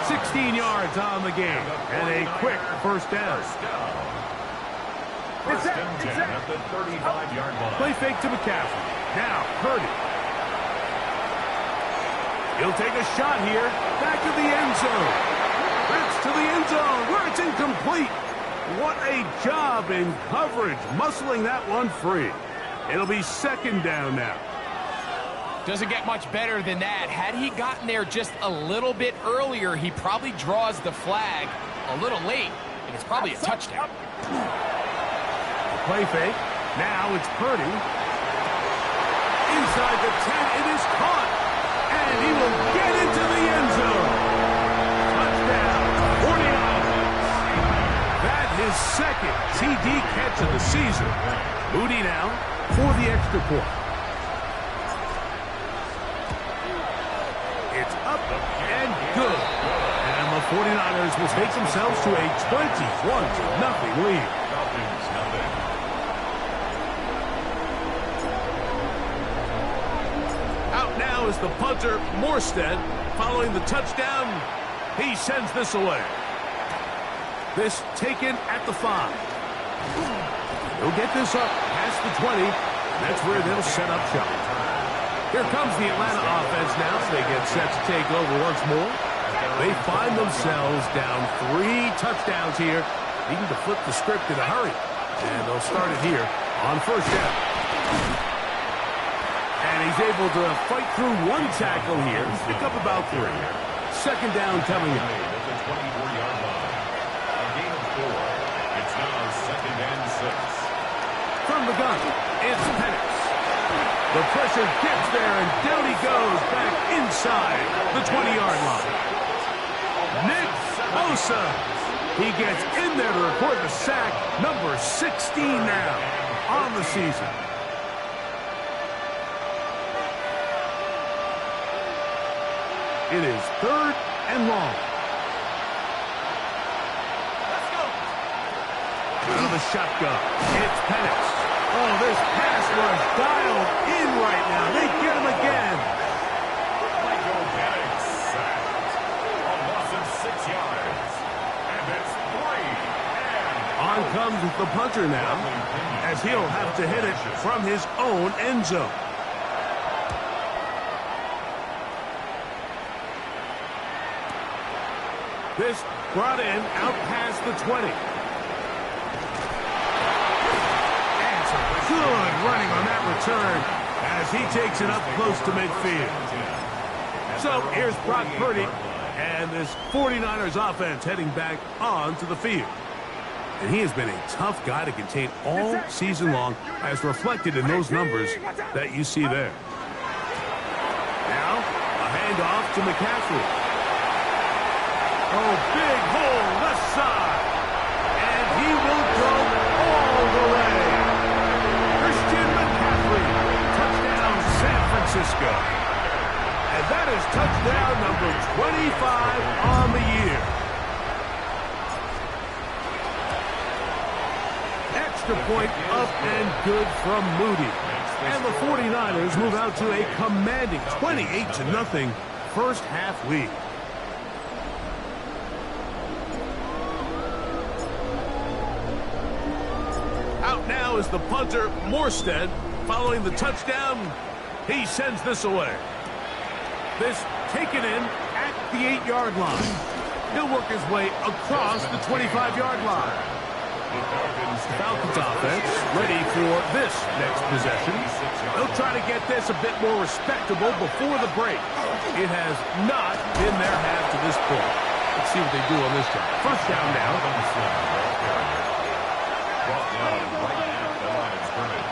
16 yards on the game. And a quick first down. First and 10 at the 35-yard line. Play fake to McCaffrey. Now, Purdy. He'll take a shot here. Back to the end zone. That's to the end zone where it's incomplete. What a job in coverage, muscling that one free. It'll be second down now. Doesn't get much better than that. Had he gotten there just a little bit earlier, he probably draws the flag a little late, and it's probably a touchdown. The play fake. Now it's Purdy. Inside the 10, it is caught. And he will get into the end zone. Touchdown, 49ers. That is second TD catch of the season. Moody now for the extra point. It's up and good. And the 49ers will take themselves to a 21-0 lead. Out now is the punter, Morstead. Following the touchdown, he sends this away. This taken at the 5. He'll get this up past the 20. That's where they'll set up shop. Here comes the Atlanta offense now. They get set to take over once more. They find themselves down 3 touchdowns here, needing to flip the script in a hurry. And they'll start it here on first down. And he's able to fight through 1 tackle here, pick up about 3. Second down coming up. At the 24-yard line. A gain of 4. It's now second and 6. From the gun, it's Penix. The pressure gets there, and down he goes back inside the 20-yard line. Nick Bosa. He gets in there to record the sack, number 16 now on the season. It is third and long. Let's go. Out of the shotgun, it's Penix. Oh, this pass was dialed in right now. They get him again. Michael Penix sacked. A loss of 6 yards. And it's 3. On comes the punter now, as he'll have to hit it from his own end zone. This brought in out past the 20. And some good running on that return as he takes it up close to midfield. So here's Brock Purdy and this 49ers offense heading back onto the field. And he has been a tough guy to contain all season long, as reflected in those numbers that you see there. Now, a handoff to McCaffrey. Oh, big hole left side. And he will go all the way. Christian McCaffrey. Touchdown, San Francisco. And that is touchdown number 25 on the year. Extra point up and good from Moody. And the 49ers move out to a commanding 28-0 first half lead. Out now is the punter, Morstead. Following the touchdown, he sends this away. This taken in at the 8-yard line. He'll work his way across the 25-yard line. Falcons offense ready for this next possession. They'll try to get this a bit more respectable before the break. It has not been their half to this point. Let's see what they do on this drive. First down now. Brought down right at the line of scrimmage.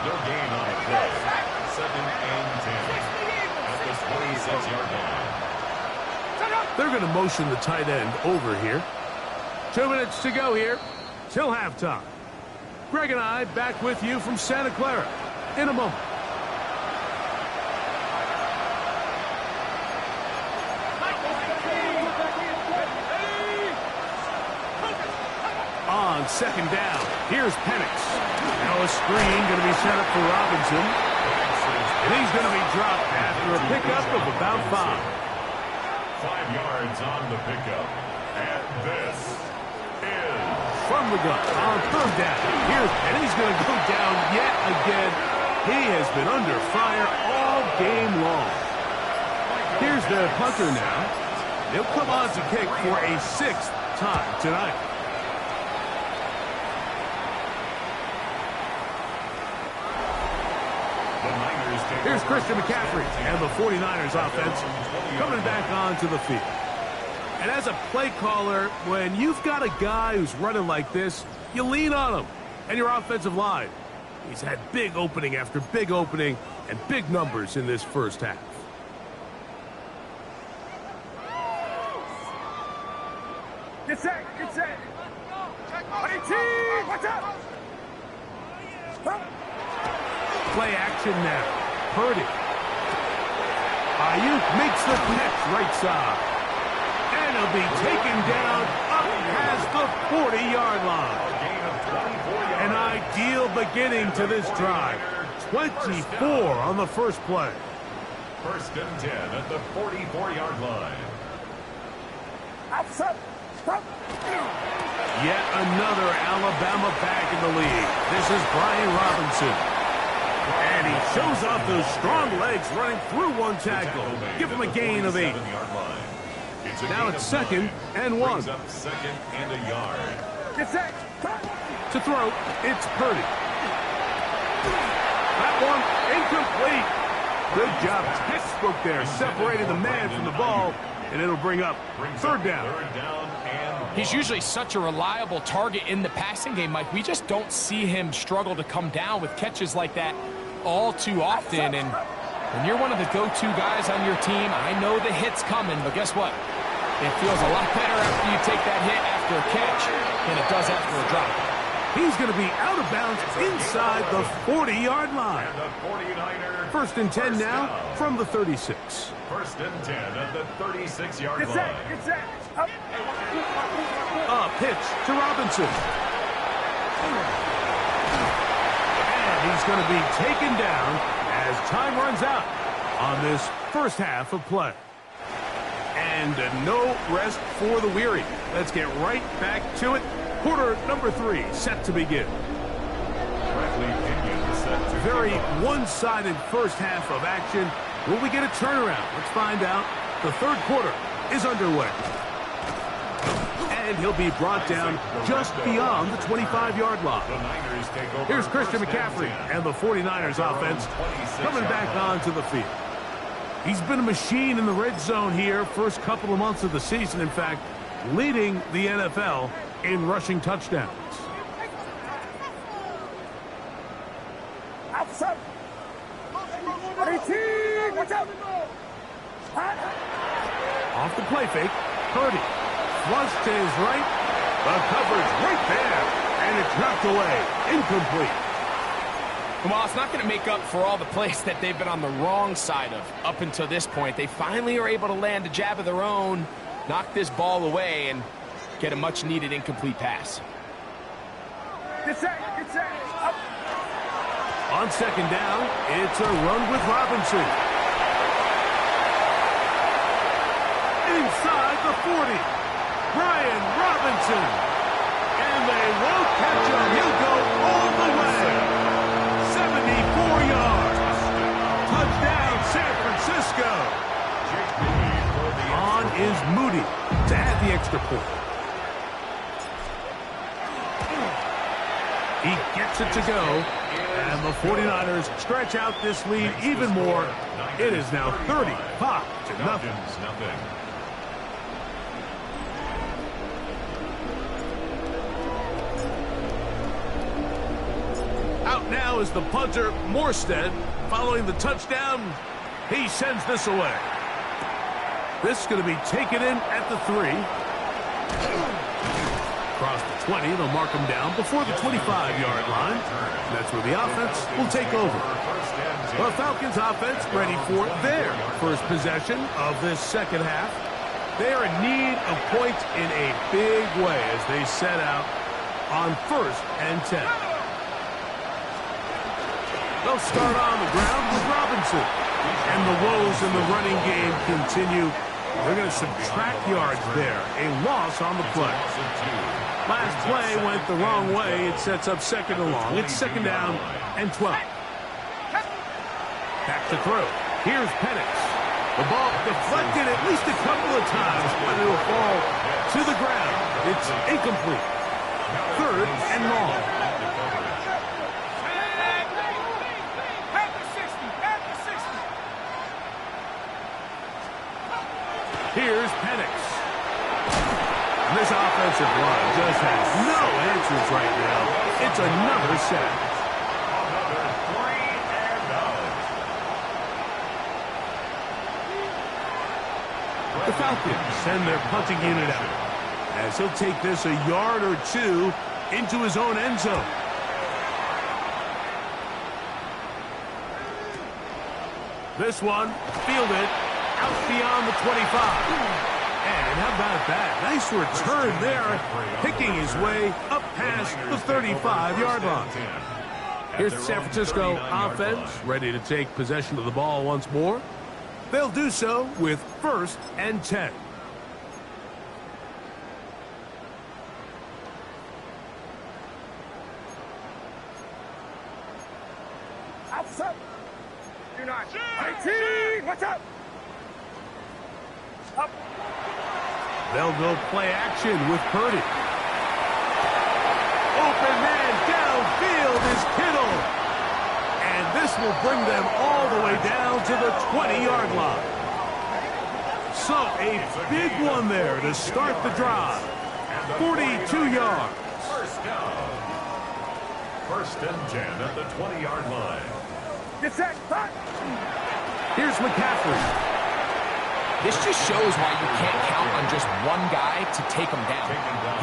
No gain on the play. Second and 10. At the 26-yard line. They're going to motion the tight end over here. 2 minutes to go here till halftime. Greg and I back with you from Santa Clara in a moment. On second down, here's Penix. Now a screen going to be set up for Robinson. And he's going to be dropped after a pickup of about 5. 5 yards on the pickup. And this is from the gun on 3rd down. And he's going to go down yet again. He has been under fire all game long. Here's the punter now. He'll come on to kick for a 6th time tonight. Here's Christian McCaffrey and the 49ers offense coming back onto the field. And as a play caller, when you've got a guy who's running like this, you lean on him and your offensive line. He's had big opening after big opening and big numbers in this first half. Get set, get set. Watch out. Play action now. Purdy. Ayuk makes the catch right side. And he'll be taken down up past the 40-yard line. An ideal beginning to this drive. 24 on the first play. 1st and 10 at the 44-yard line. Outside. Stop. Yet another Alabama back in the league. This is Brian Robinson. And he shows off those strong legs running through one tackle. Give him a gain of 8. Now it's 2nd and 1. Up 2nd and a yard. Get set. To throw, it's Purdy. That one incomplete. Good job, textbook there, separating the man from the ball, and it'll bring up 3rd down. He's usually such a reliable target in the passing game, Mike. We just don't see him struggle to come down with catches like that all too often. And when you're one of the go-to guys on your team, I know the hit's coming, but guess what? It feels a lot better after you take that hit after a catch than it does after a drop. He's going to be out of bounds inside the 40-yard line. 1st and 10 now from the 36. 1st and 10 at the 36-yard line. Get set. Up. A pitch to Robinson. And he's going to be taken down as time runs out on this first half of play. And no rest for the weary. Let's get right back to it. Quarter number 3 set to begin. Very one-sided first half of action. Will we get a turnaround? Let's find out. The 3rd quarter is underway. And he'll be brought down just beyond the 25-yard line. Here's Christian McCaffrey and the 49ers offense coming back onto the field. He's been a machine in the red zone here first couple of months of the season. In fact, leading the NFL in rushing touchdowns. Outside. 18. Watch out. Off the play fake, Purdy. Flush to his right. The coverage right there. And it's knocked away. Incomplete. Well, it's not going to make up for all the plays that they've been on the wrong side of up until this point. They finally are able to land a jab of their own, knock this ball away, and get a much-needed incomplete pass. Get set. Up. On 2nd down, it's a run with Robinson. Inside the 40. Brian Robinson. And they won't catch him. He'll go all the way. 74 yards. Touchdown, San Francisco. On is Moody to add the extra point. He gets it to go. And the 49ers stretch out this lead even more. It is now 35-0. Out now is the punter, Morstead. Following the touchdown, he sends this away. This is going to be taken in at the 3. Across the 20, they'll mark him down before the 25-yard line. That's where the offense will take over. The Falcons offense ready for their first possession of this second half. They are in need of points in a big way as they set out on 1st and 10. They'll start on the ground with Robinson. And the woes in the running game continue. They're going to subtract yards there. A loss on the play. Last play went the wrong way. It sets up second and long. It's second down and 12. Back to throw. Here's Penix. The ball deflected at least a couple of times, but it will fall to the ground. It's incomplete. Third and long. Here's Penix. This offensive line just has no answers right now. It's another sack. The Falcons send their punting unit out, as he'll take this a yard or two into his own end zone. This one, fielded out beyond the 25. And how about that? Nice return there, picking his way up past the 35-yard line. Here's the San Francisco offense, ready to take possession of the ball once more. They'll do so with 1st and 10. Outside. You're not. 18. What's up? Up. They'll go play action with Purdy. Open man downfield is Kittle. And this will bring them all the way down to the 20-yard line. So a big one there to start the drive. 42 yards. First down. 1st and 10 at the 20-yard line. Get set. Back. Here's McCaffrey. This just shows why you can't count on just one guy to take him down.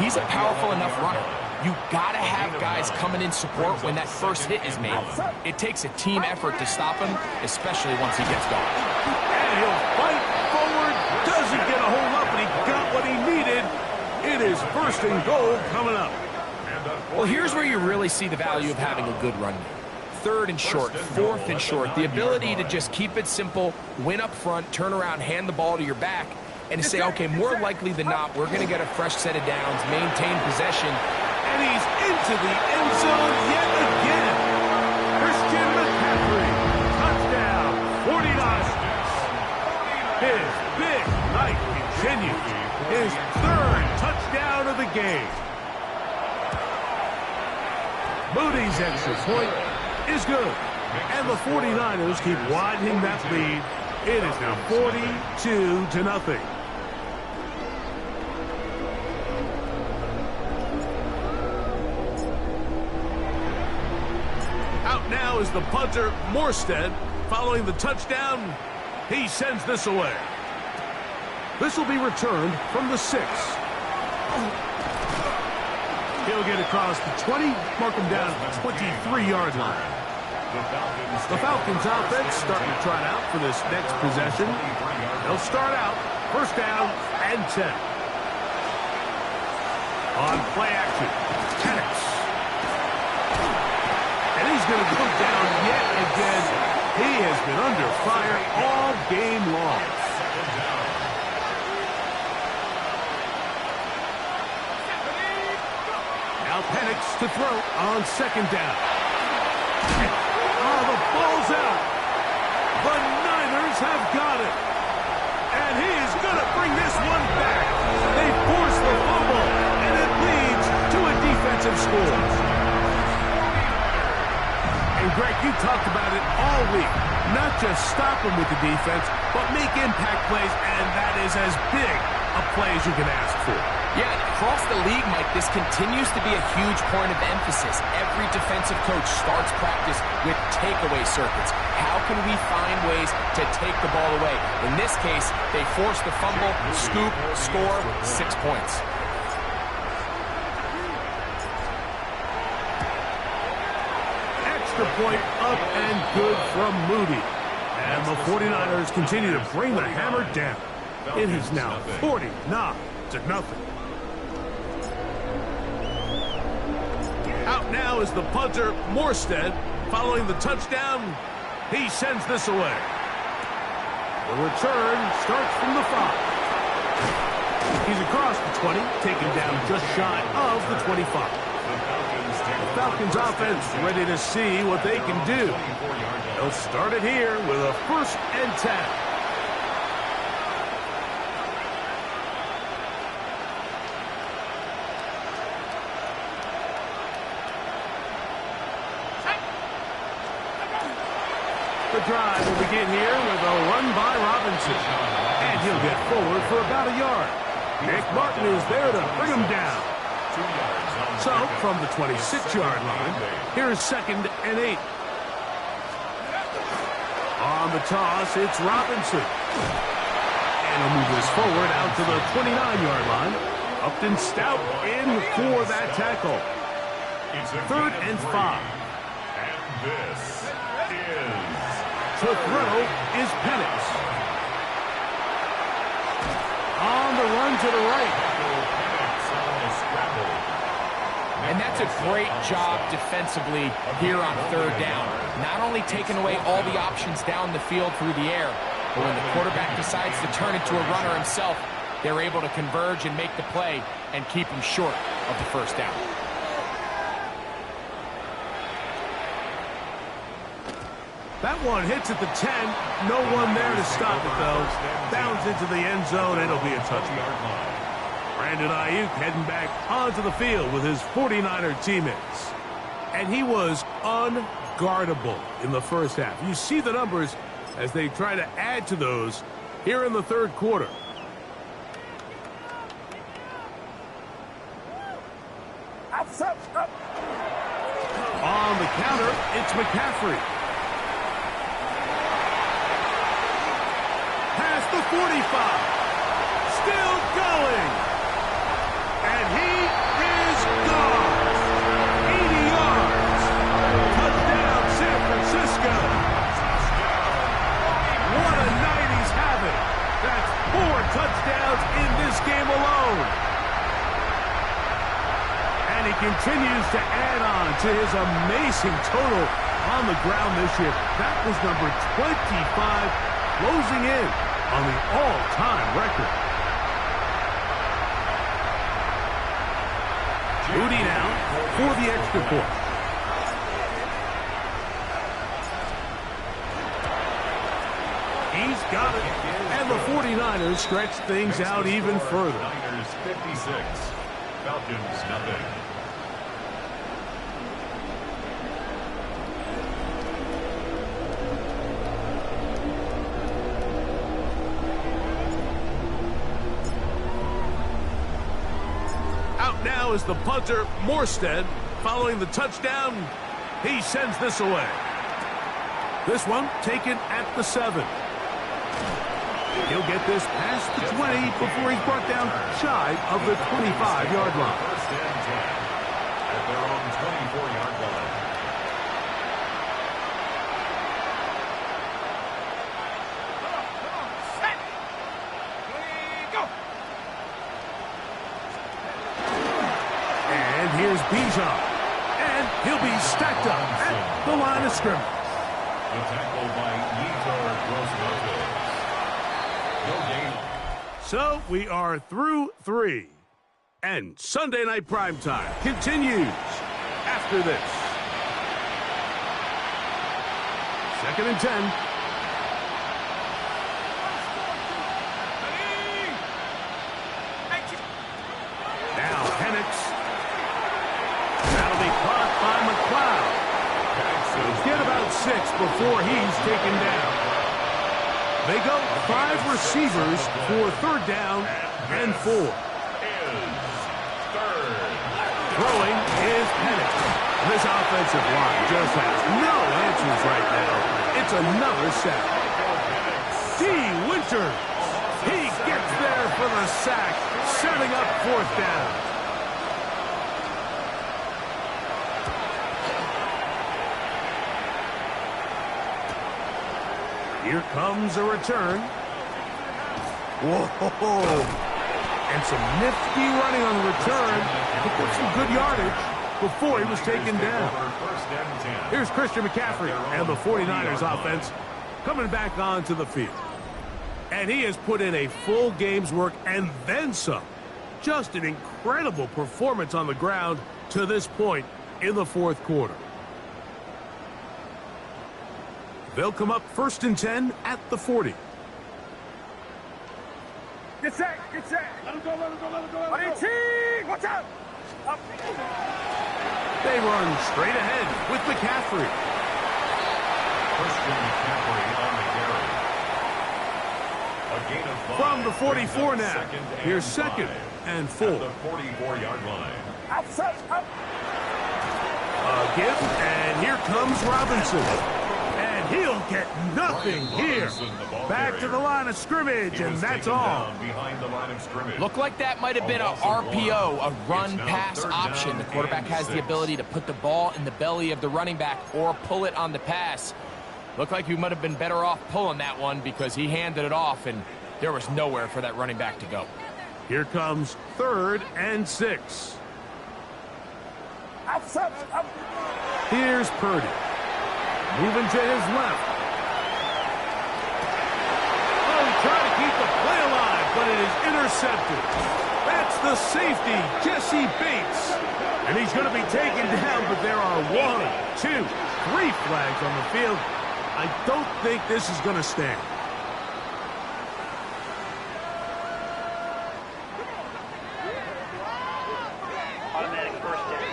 He's a powerful enough runner. You gotta have guys coming in support when that first hit is made. It takes a team effort to stop him, especially once he gets going. And he'll fight forward. Doesn't get a hold up, but he got what he needed. It is 1st and goal coming up. Well, here's where you really see the value of having a good run game. 3rd and short, 4th and short. The ability to just keep it simple, win up front, turn around, hand the ball to your back, and to say, okay, more likely than not, we're going to get a fresh set of downs, maintain possession. And he's into the end zone yet again. Christian McCaffrey, touchdown, 49ers. His big night continues. His 3rd touchdown of the game. Moody's extra point is good. And the 49ers keep widening that lead. It is now 42-0. Out now is the punter, Morstead. Following the touchdown, he sends this away. This will be returned from the 6. He'll get across the 20, mark him down at the 23-yard line. The Falcons offense starting to trot out for this next possession. They'll start out 1st down and 10. On play action, Penix. And he's going to go down yet again. He has been under fire all game long. Now Penix to throw on 2nd down. Oh, the ball's out. The Niners have got it. And he is going to bring this one back. They force the fumble, and it leads to a defensive score. And Greg, you talked about it all week. Not just stop him with the defense, but make impact plays, and that is as big a play as you can ask for. Yeah, across the league, Mike, this continues to be a huge point of emphasis. Every defensive coach starts practice with takeaway circuits. How can we find ways to take the ball away? In this case, they force the fumble, scoop, score, 6 points. Extra point up and good from Moody. And the 49ers continue to bring the hammer down. It is now 49-0. Out now is the punter, Morstead. following the touchdown. He sends this away. The return starts from the 5. He's across the 20, taken down just shy of the 25. The Falcons offense ready to see what they can do. They'll start it here with a 1st and 10. The drive will begin here with a run by Robinson. And he'll get forward for about a yard. Nick Martin is there to bring him down. So, from the 26-yard line, here's 2nd and 8. On the toss, it's Robinson. And he'll move this forward out to the 29-yard line. Upton Stout in for that tackle. 3rd and 5. And this is... To throw is Penix. On the run to the right. And that's a great job defensively here on 3rd down. Not only taking away all the options down the field through the air, but when the quarterback decides to turn into a runner himself, they're able to converge and make the play and keep him short of the 1st down. That one hits at the 10. No one there to stop it, though. Bounds into the end zone. It'll be a touchdown. Brandon Ayuk heading back onto the field with his 49er teammates. And he was unguardable in the 1st half. You see the numbers as they try to add to those here in the 3rd quarter. On the counter, it's McCaffrey. Past the 45. Still going. And he is gone. 80 yards. Touchdown, San Francisco. What a night he's having. That's 4 touchdowns in this game alone. And he continues to add on to his amazing total on the ground this year. That was number 25, closing in on the all-time record. Moody now for the extra point. He's got it. And the 49ers stretch things out even further. Niners 56, Falcons nothing. Out now is the punter, Morstead. Following the touchdown, he sends this away. This one taken at the 7. He'll get this past the 20 before he's brought down shy of the 25-yard line. 1st and 10 at their own 24-yard line. And here's Bijan. And he'll be stacked up at the line of scrimmage. The tackle by Yetur Gross-Matos. No gain. So we are through 3. And Sunday Night Primetime continues after this. 2nd and 10. Now Penix. That'll be caught by McLeod. He'll get about 6 before he's taken down. They go 5 receivers for 3rd down and 4. Throwing is Penix. This offensive line just has no answers right now. It's another sack. D. Winters. He gets there for the sack, setting up 4th down. Here comes a return. Whoa. And some nifty running on the return. Picked up some good yardage. before he was taken down. Here's Christian McCaffrey and the 49ers offense coming back onto the field. And he has put in a full game's work and then some. Just an incredible performance on the ground to this point in the fourth quarter. They'll come up 1st and 10 at the 40. Get set, get set. Let him go, let him go, let him go, let him go. Watch out. Up. They run straight ahead with McCaffrey. Christian McCaffrey on the carry. A gain of 5. From the 44 now. Here's 2nd and 4. At the 44-yard line. Outside, up. A give, and here comes Robinson. And he'll get nothing here. Back to the line of scrimmage, and that's all. Behind the line of scrimmage. Looked like that might have been a RPO, a run-pass option. The quarterback has the ability to put the ball in the belly of the running back or pull it on the pass. Looked like he might have been better off pulling that one because he handed it off, and there was nowhere for that running back to go. Here comes 3rd and 6. Outside, up. Here's Purdy. Moving to his left. Oh, he tried to keep the play alive, but it is intercepted. That's the safety, Jesse Bates. And he's going to be taken down, but there are 1, 2, 3 flags on the field. I don't think this is going to stand. Automatic first down.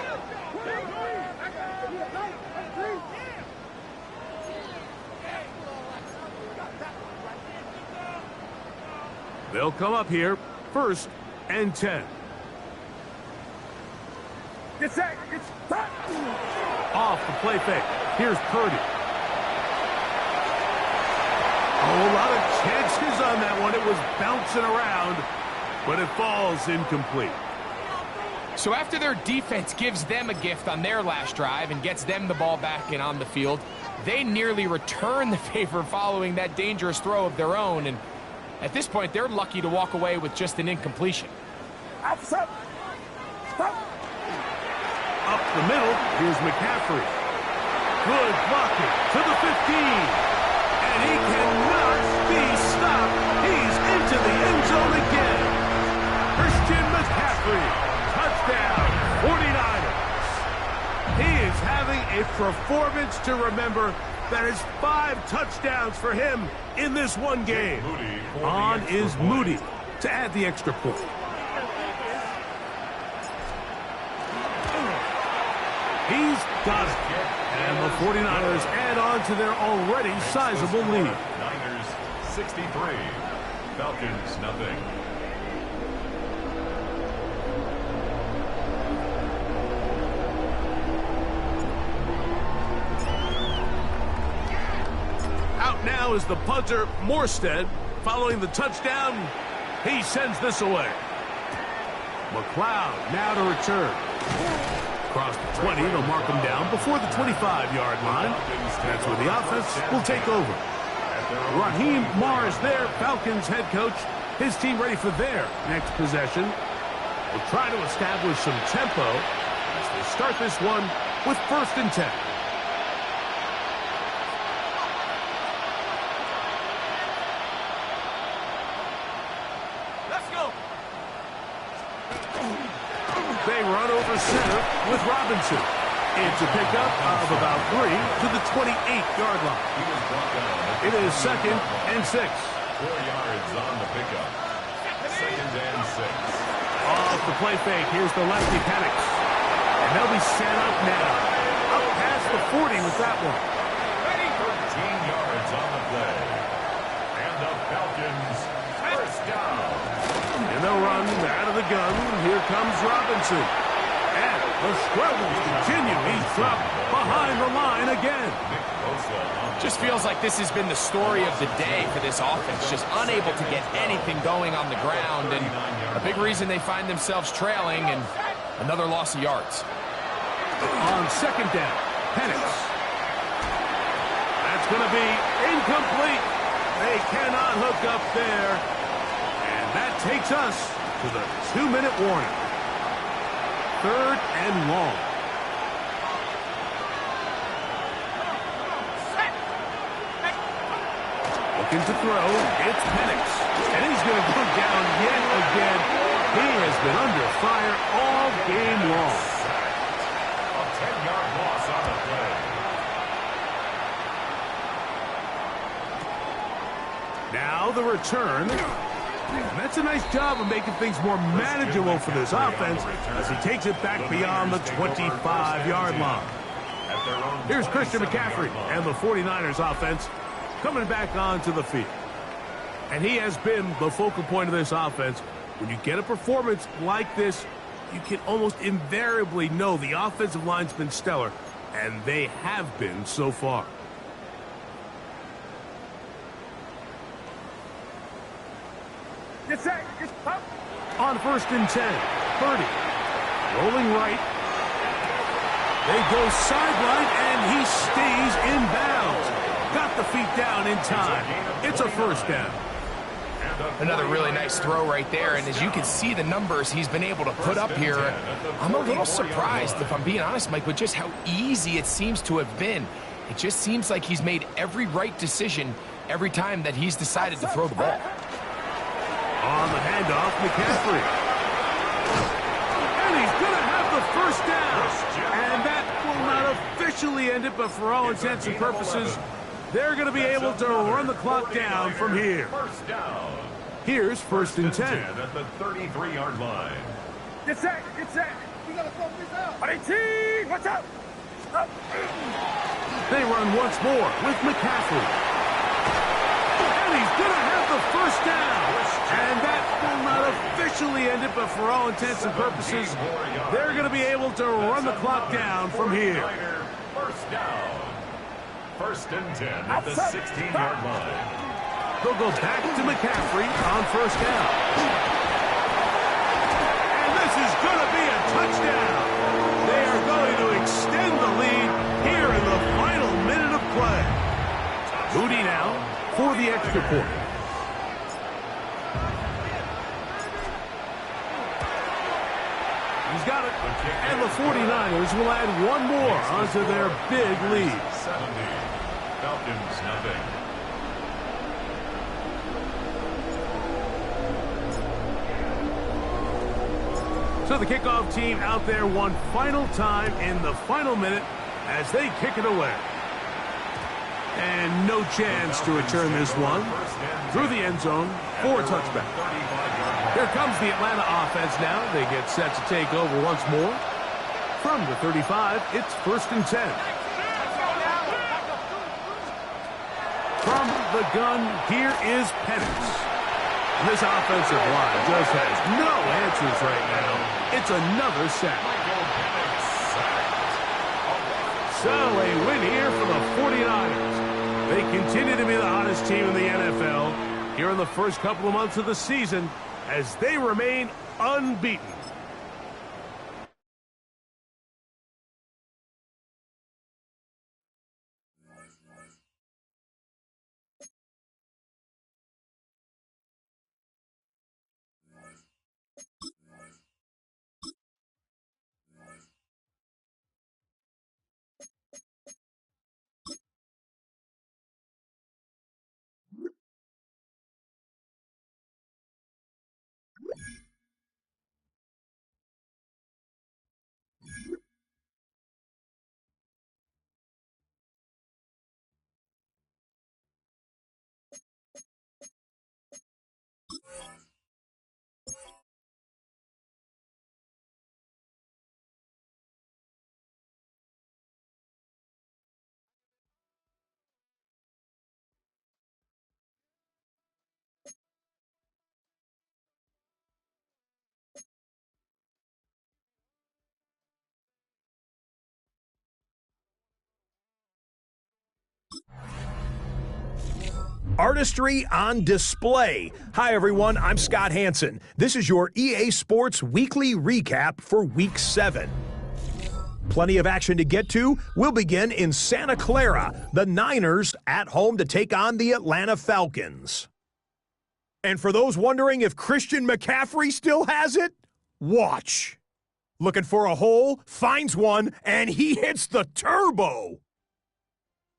They'll come up here, 1st and 10. Get set, get set. Off the play fake. Here's Purdy. Oh, a lot of chances on that one. It was bouncing around, but it falls incomplete. So after their defense gives them a gift on their last drive and gets them the ball back and on the field, they nearly return the favor following that dangerous throw of their own. And at this point, they're lucky to walk away with just an incompletion. Outside. Stop. Up the middle, here's McCaffrey. Good blocking to the 15. And he cannot be stopped. He's into the end zone again. Christian McCaffrey, touchdown, 49ers. He is having a performance to remember. That is 5 touchdowns for him in this one game. On is Moody to add the extra point. He's got it. And the 49ers add on to their already sizable lead. Niners 63. Falcons nothing. Out now is the punter, Morstead. Following the touchdown, he sends this away. McLeod now to return. Across the 20, they'll mark him down before the 25-yard line. That's where the offense will take over. Raheem Morris there, Falcons head coach. His team ready for their next possession. Will try to establish some tempo as they start this one with 1st and 10. They run over center with Robinson. It's a pickup of about 3 to the 28-yard line. It is 2nd and 6. 4 yards on the pickup. 2nd and 6. Off the play fake, here's the lefty Penix. And they'll be set up now. Up past the 40 with that one. 13 yards on the play. And the Falcons first down. And they'll run out of the gun. Here comes Robinson. And the struggles continue. He's dropped behind the line again. Just feels like this has been the story of the day for this offense. Just unable to get anything going on the ground. And a big reason they find themselves trailing and another loss of yards. On 2nd down, Penix. That's going to be incomplete. They cannot hook up there. And that takes us to the 2-minute warning. 3rd and long. Looking to throw. It's Penix. And he's going to go down yet again. He has been under fire all game long. A 10-yard loss on the play. Now the return. And that's a nice job of making things more manageable for this offense as he takes it back beyond the 25-yard line. Here's Christian McCaffrey and the 49ers offense coming back onto the field. And he has been the focal point of this offense. When you get a performance like this, you can almost invariably know the offensive line's been stellar, and they have been so far. On 1st and 10, Purdy rolling right. They go sideline, and he stays in bounds. Got the feet down in time. It's a first down. Another really nice throw right there, and as you can see the numbers he's been able to put up here, I'm a little surprised, if I'm being honest, Mike, with just how easy it seems to have been. It just seems like he's made every right decision every time that he's decided to throw the ball. On the handoff, McCaffrey. And he's going to have the first down. And that will not officially end it, but for all intents and purposes, they're going to be able to run the clock down from here. First down. Here's 1st and 10. At the 33-yard line. Get set. We got to throw this out. 18, watch out. They run once more with McCaffrey. And he's going to have the first down. And that will not officially end it, but for all intents and purposes, they're going to be able to run the clock down from here. First down. 1st and 10 at the 16-yard line. They'll go back to McCaffrey on 1st down. And this is going to be a touchdown. They are going to extend the lead here in the final minute of play. Moody now for the extra point. He's got it. And the 49ers will add one more onto their big lead. 70. Falcons, nothing. So the kickoff team out there one final time in the final minute as they kick it away. And no chance to return this one through the end zone for a touchback. Here comes the Atlanta offense now. They get set to take over once more. From the 35, it's 1st and 10. From the gun, here is Penix. This offensive line just has no answers right now. It's another sack. So a win here for the 49ers. They continue to be the hottest team in the NFL here in the first couple of months of the season as they remain unbeaten. Artistry on display. Hi, everyone. I'm Scott Hansen. This is your EA Sports Weekly Recap for Week 7. Plenty of action to get to. We'll begin in Santa Clara. The Niners at home to take on the Atlanta Falcons. And for those wondering if Christian McCaffrey still has it, watch. Looking for a hole, finds one, and he hits the turbo.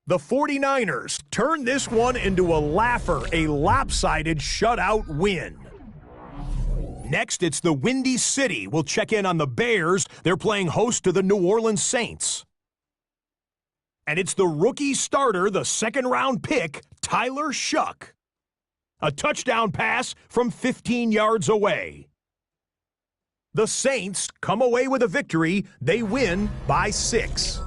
The 49ers turn this one into a laugher, a lopsided shutout win. Next, it's the Windy City. We'll check in on the Bears. They're playing host to the New Orleans Saints. And it's the rookie starter, the second-round pick, Tyler Shuck. A touchdown pass from 15 yards away. The Saints come away with a victory. They win by 6.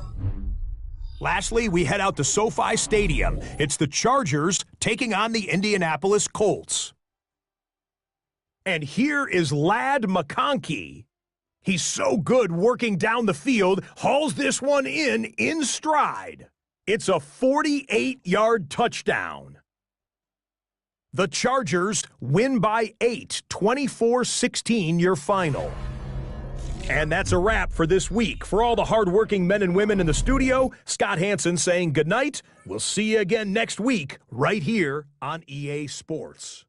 Lastly, we head out to SoFi Stadium. It's the Chargers taking on the Indianapolis Colts. And here is Ladd McConkey. He's so good working down the field, hauls this one in stride. It's a 48-yard touchdown. The Chargers win by 8, 24-16 your final. And that's a wrap for this week. For all the hardworking men and women in the studio, Scott Hansen saying goodnight. We'll see you again next week right here on EA Sports.